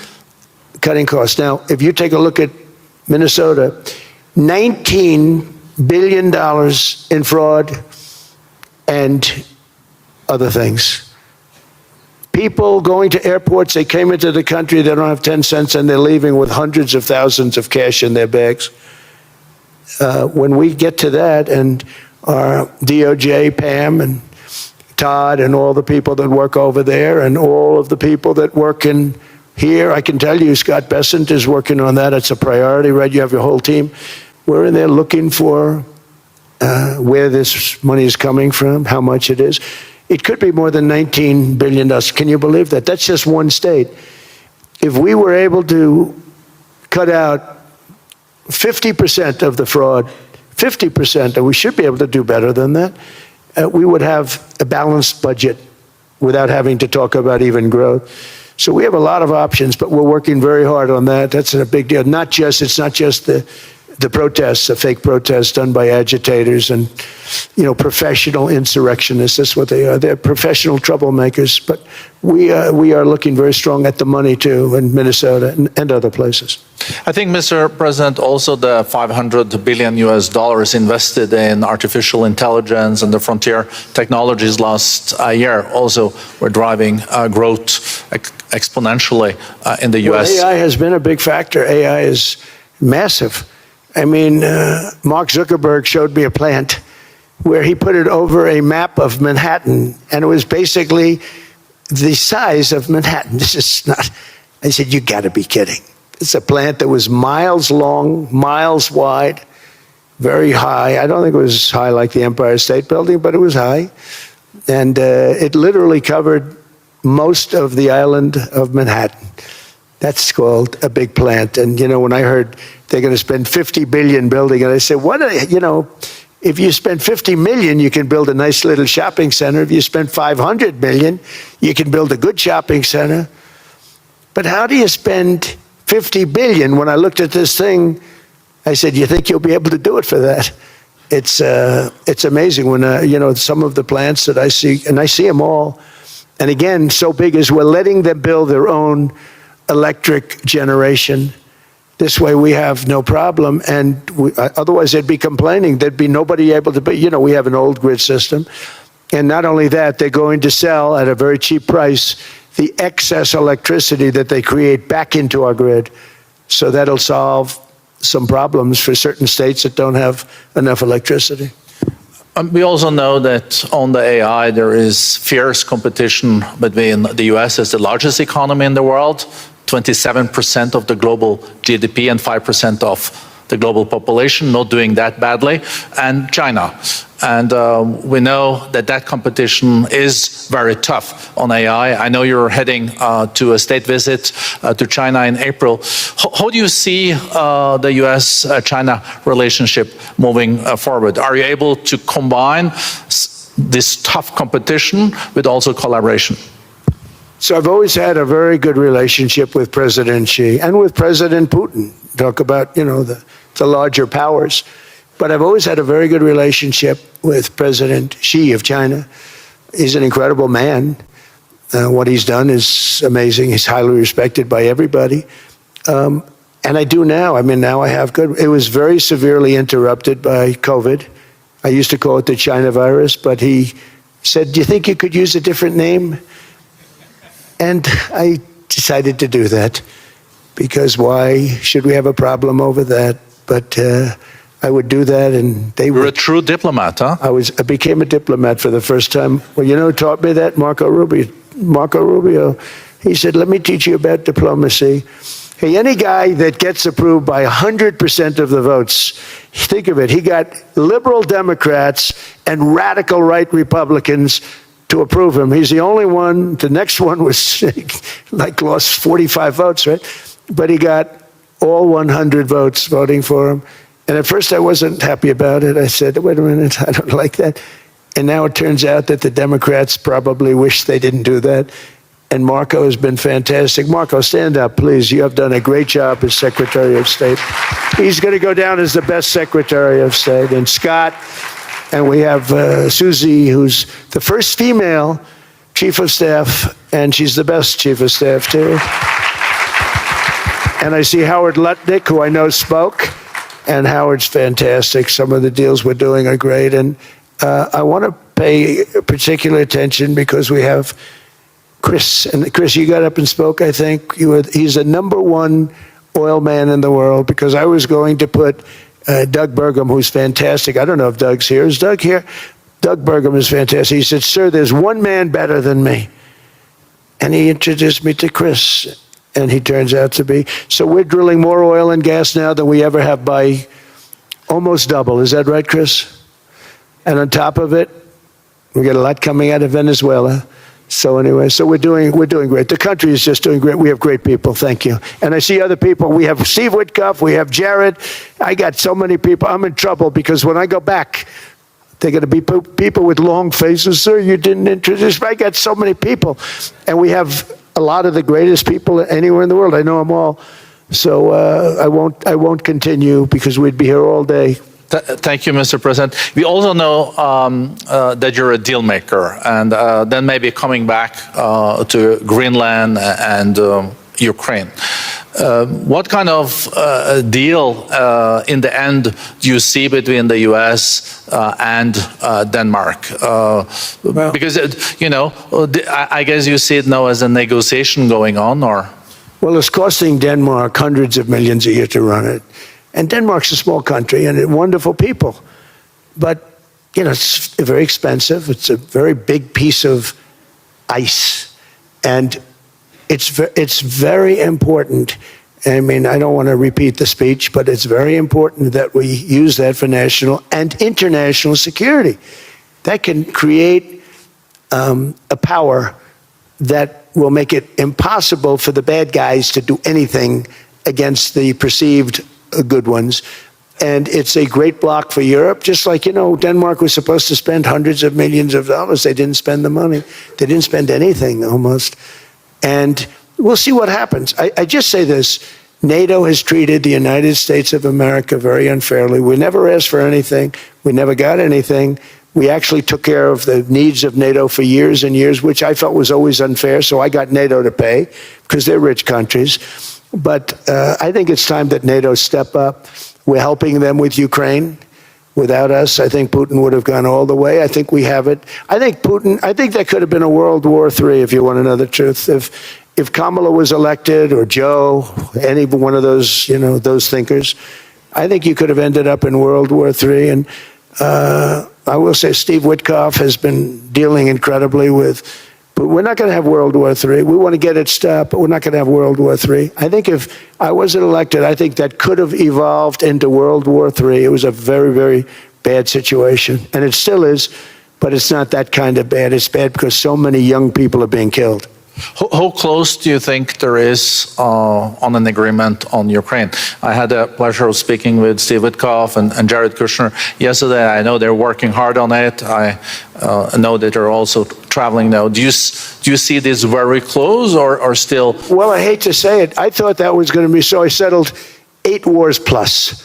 cutting costs. Now, if you take a look at Minnesota, $19 billion in fraud and other things. People going to airports, they came into the country, they don't have 10 cents, and they're leaving with hundreds of thousands of cash in their bags. When we get to that, and our DOJ, Pam, and Todd, and all the people that work over there, and all of the people that work in here, I can tell you, Scott Bessent is working on that. It's a priority, right? You have your whole team. We're in there looking for where this money is coming from, how much it is. It could be more than $19 billion. Can you believe that? That's just one state. If we were able to cut out 50% of the fraud, 50%, and we should be able to do better than that, we would have a balanced budget without having to talk about even growth. So we have a lot of options, but we're working very hard on that. That's a big deal. It's not just the protests, the fake protests done by agitators and, you know, professional insurrectionists. That's what they are. They're professional troublemakers. But we are looking very strong at the money too in Minnesota and other places. I think, Mr. President, also the $500 billion invested in artificial intelligence and the frontier technologies last year also were driving growth exponentially in the U.S. Well, AI has been a big factor. AI is massive. I mean, Mark Zuckerberg showed me a plant where he put it over a map of Manhattan, and it was basically the size of Manhattan. This is not, I said, you got to be kidding. It's a plant that was miles long, miles wide, very high. I don't think it was high like the Empire State Building, but it was high. And it literally covered most of the island of Manhattan. That's called a big plant. And, you know, when I heard they're going to spend $50 billion building it, I said, what, you know, If you spend 50 million, you can build a nice little shopping center. If you spend 500 million, you can build a good shopping center. But how do you spend 50 billion? When I looked at this thing, I said, you think you'll be able to do it for that? It's amazing when, some of the plants that I see, and I see them all. And again, so big as we're letting them build their own electric generation. This way we have no problem, and otherwise they'd be complaining. There'd be nobody able to, we have an old grid system. And not only that, they're going to sell at a very cheap price the excess electricity that they create back into our grid. So that'll solve some problems for certain states that don't have enough electricity. We also know that on the AI, there is fierce competition between the US as the largest economy in the world, 27% of the global GDP and 5% of the global population, not doing that badly, and China. And we know that that competition is very tough on AI. I know you're heading to a state visit to China in April. How do you see the US-China relationship moving forward? Are you able to combine this tough competition with also collaboration? So I've always had a very good relationship with President Xi and with President Putin. Talk about, the larger powers. But I've always had a very good relationship with President Xi of China. He's an incredible man. What he's done is amazing. He's highly respected by everybody. And I do now. Now I have good. It was very severely interrupted by COVID. I used to call it the China virus, but he said, do you think you could use a different name? And I decided to do that, because why should we have a problem over that? But I would do that, and they were. You're a true diplomat, huh? I became a diplomat for the first time. Well, who taught me that? Marco Rubio. He said, let me teach you about diplomacy. Hey, any guy that gets approved by 100% of the votes, think of it, he got liberal Democrats and radical right Republicans to approve him. He's the only one. The next one was lost 45 votes, right? But he got all 100 votes voting for him. And at first I wasn't happy about it. I said, wait a minute, I don't like that. And now it turns out that the Democrats probably wish they didn't do that. And Marco has been fantastic. Marco, stand up, please. You have done a great job as Secretary of State. He's going to go down as the best Secretary of State. And Scott, and we have Susie, who's the first female Chief of Staff, and she's the best Chief of Staff, too. And I see Howard Lutnick, who I know spoke, and Howard's fantastic. Some of the deals we're doing are great. And I want to pay particular attention because we have Chris. And Chris, you got up and spoke, I think. He's the #1 oil man in the world, because I was going to put Doug Burgum, who's fantastic. I don't know if Doug's here. Is Doug here? Doug Burgum is fantastic. He said, sir, there's one man better than me. And he introduced me to Chris. And he turns out to be. So we're drilling more oil and gas now than we ever have, by almost double. Is that right, Chris? And on top of it, we get a lot coming out of Venezuela. So anyway, so we're doing great. The country is just doing great. We have great people. Thank you. And I see other people. We have Steve Witkoff. We have Jared. I got so many people. I'm in trouble, because when I go back, they're going to be people with long faces. Sir, you didn't introduce me. I got so many people. And we have a lot of the greatest people anywhere in the world. I know them all. So I won't continue, because we'd be here all day. Thank you, Mr. President. We also know that you're a deal maker, and then maybe coming back to Greenland and Ukraine. What kind of deal in the end do you see between the US and Denmark? Because, I guess you see it now as a negotiation going on, or? Well, it's costing Denmark hundreds of millions a year to run it. And Denmark's a small country and wonderful people. But, it's very expensive. It's a very big piece of ice. And it's very important. I don't want to repeat the speech, but it's very important that we use that for national and international security. That can create a power that will make it impossible for the bad guys to do anything against the perceived good ones. And it's a great block for Europe, just like, Denmark was supposed to spend hundreds of millions of dollars. They didn't spend the money. They didn't spend anything almost. And we'll see what happens. I just say this. NATO has treated the United States of America very unfairly. We never asked for anything. We never got anything. We actually took care of the needs of NATO for years and years, which I felt was always unfair. So I got NATO to pay because they're rich countries. But I think it's time that NATO step up. We're helping them with Ukraine. Without us, I think Putin would have gone all the way. I think we have it. I think that could have been a World War III, if you want to know the truth. If Kamala was elected, or Joe, any one of those, those thinkers, I think you could have ended up in World War III. And I will say Steve Witkoff has been dealing incredibly with, but we're not going to have World War III. We want to get it stopped, but we're not going to have World War III. I think if I wasn't elected, I think that could have evolved into World War III. It was a very, very bad situation, and it still is, but it's not that kind of bad. It's bad because so many young people are being killed. How close do you think there is on an agreement on Ukraine? I had the pleasure of speaking with Steve Witkoff and Jared Kushner yesterday. I know they're working hard on it. I know that they're also traveling now. Do you see this very close or still? Well, I hate to say it. I thought that was going to be so. I settled 8 wars plus.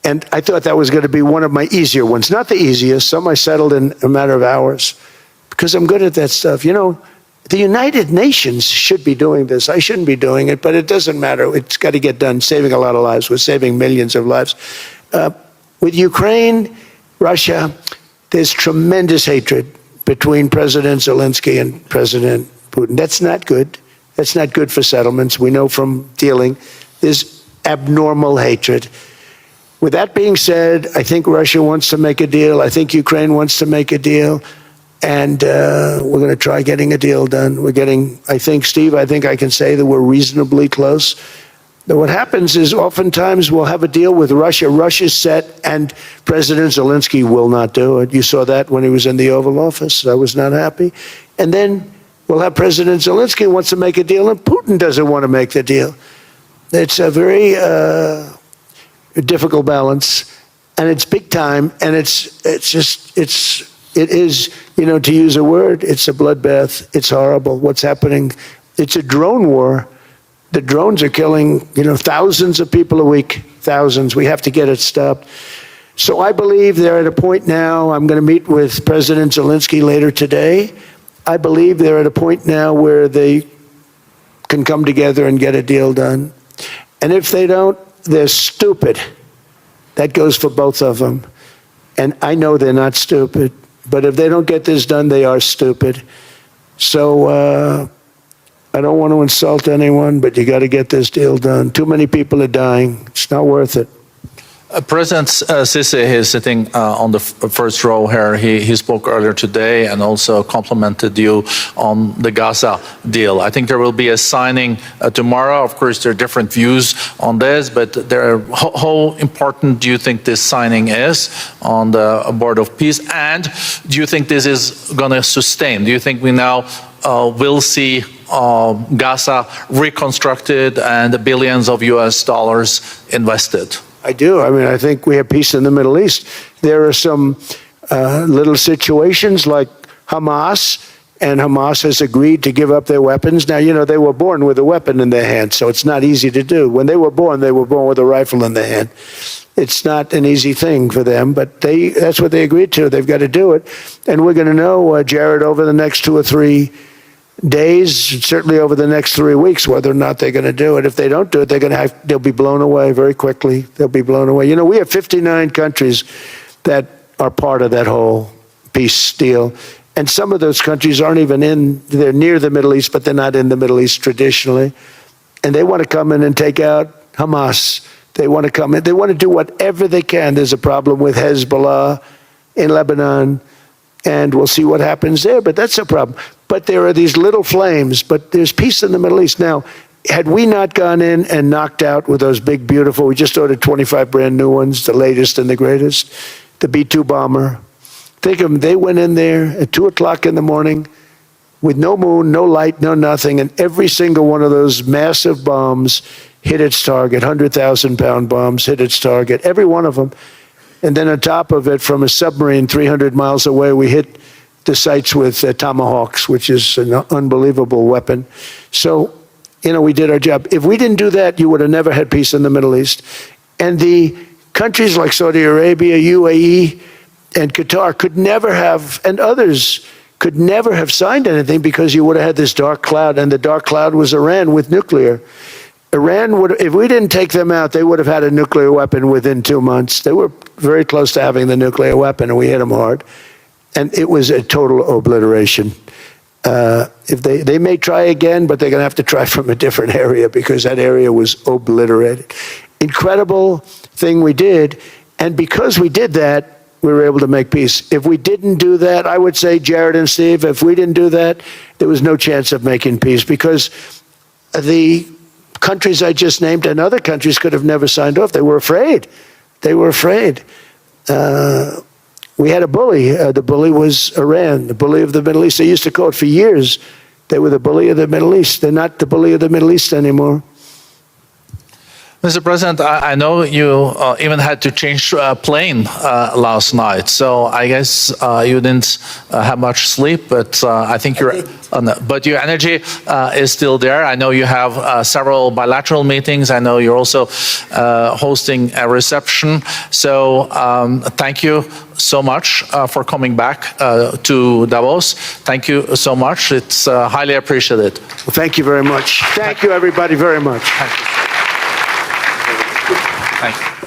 And I thought that was going to be one of my easier ones. Not the easiest. Some I settled in a matter of hours because I'm good at that stuff. The United Nations should be doing this. I shouldn't be doing it, but it doesn't matter. It's got to get done, saving a lot of lives. We're saving millions of lives. With Ukraine, Russia, there's tremendous hatred between President Zelensky and President Putin. That's not good. That's not good for settlements. We know from dealing. There's abnormal hatred. With that being said, I think Russia wants to make a deal. I think Ukraine wants to make a deal. And we're going to try getting a deal done. I think, Steve, I can say that we're reasonably close. But what happens is oftentimes we'll have a deal with Russia. Russia's set, and President Zelensky will not do it. You saw that when he was in the Oval Office. I was not happy. And then we'll have President Zelensky wants to make a deal, and Putin doesn't want to make the deal. It's a very difficult balance, and it's big time, and it is, to use a word, it's a bloodbath. It's horrible what's happening. It's a drone war. The drones are killing, thousands of people a week, thousands. We have to get it stopped. So I believe they're at a point now. I'm going to meet with President Zelensky later today. I believe they're at a point now where they can come together and get a deal done. And if they don't, they're stupid. That goes for both of them. And I know they're not stupid. But if they don't get this done, they are stupid. So I don't want to insult anyone, but you got to get this deal done. Too many people are dying. It's not worth it. President Sisi is sitting on the first row here. He spoke earlier today and also complimented you on the Gaza deal. I think there will be a signing tomorrow. Of course, there are different views on this, but how important do you think this signing is on the Board of Peace? And do you think this is going to sustain? Do you think we now will see Gaza reconstructed and billions of US dollars invested? I do. I think we have peace in the Middle East. There are some little situations like Hamas, and Hamas has agreed to give up their weapons. Now, they were born with a weapon in their hand, so it's not easy to do. When they were born with a rifle in their hand. It's not an easy thing for them, but that's what they agreed to. They've got to do it. And we're going to know, Jared, over the next 2 or 3 days, certainly over the next 3 weeks, whether or not they're going to do it. If they don't do it, they'll be blown away very quickly. They'll be blown away. We have 59 countries that are part of that whole peace deal. And some of those countries aren't even they're near the Middle East, but they're not in the Middle East traditionally. And they want to come in and take out Hamas. They want to come in. They want to do whatever they can. There's a problem with Hezbollah in Lebanon, and we'll see what happens there, but that's a problem. But there are these little flames, but there's peace in the Middle East. Now, had we not gone in and knocked out with those big, beautiful, we just ordered 25 brand new ones, the latest and the greatest, the B-2 bomber. Think of them, they went in there at 2 o'clock in the morning with no moon, no light, no nothing, and every single one of those massive bombs hit its target, 100,000-pound bombs hit its target, every one of them. And then on top of it, from a submarine 300 miles away, we hit the sites with tomahawks, which is an unbelievable weapon. So, we did our job. If we didn't do that, you would have never had peace in the Middle East. And the countries like Saudi Arabia, UAE, and Qatar could never have, and others could never have signed anything because you would have had this dark cloud, and the dark cloud was Iran with nuclear. Iran would, if we didn't take them out, they would have had a nuclear weapon within 2 months. They were very close to having the nuclear weapon, and we hit them hard. And it was a total obliteration. If they may try again, but they're going to have to try from a different area because that area was obliterated. Incredible thing we did, and because we did that, we were able to make peace. If we didn't do that, I would say, Jared and Steve, if we didn't do that, there was no chance of making peace because the countries I just named and other countries could have never signed off. They were afraid. They were afraid. We had a bully. The bully was Iran, the bully of the Middle East. They used to call it for years. They were the bully of the Middle East. They're not the bully of the Middle East anymore. Mr. President, I know you even had to change plane last night, so I guess you didn't have much sleep, but I think but your energy is still there. I know you have several bilateral meetings. I know you're also hosting a reception. So thank you so much for coming back to Davos. Thank you so much. It's highly appreciated. Well, thank you very much. Thank you, everybody, very much. Thank you. Thank you.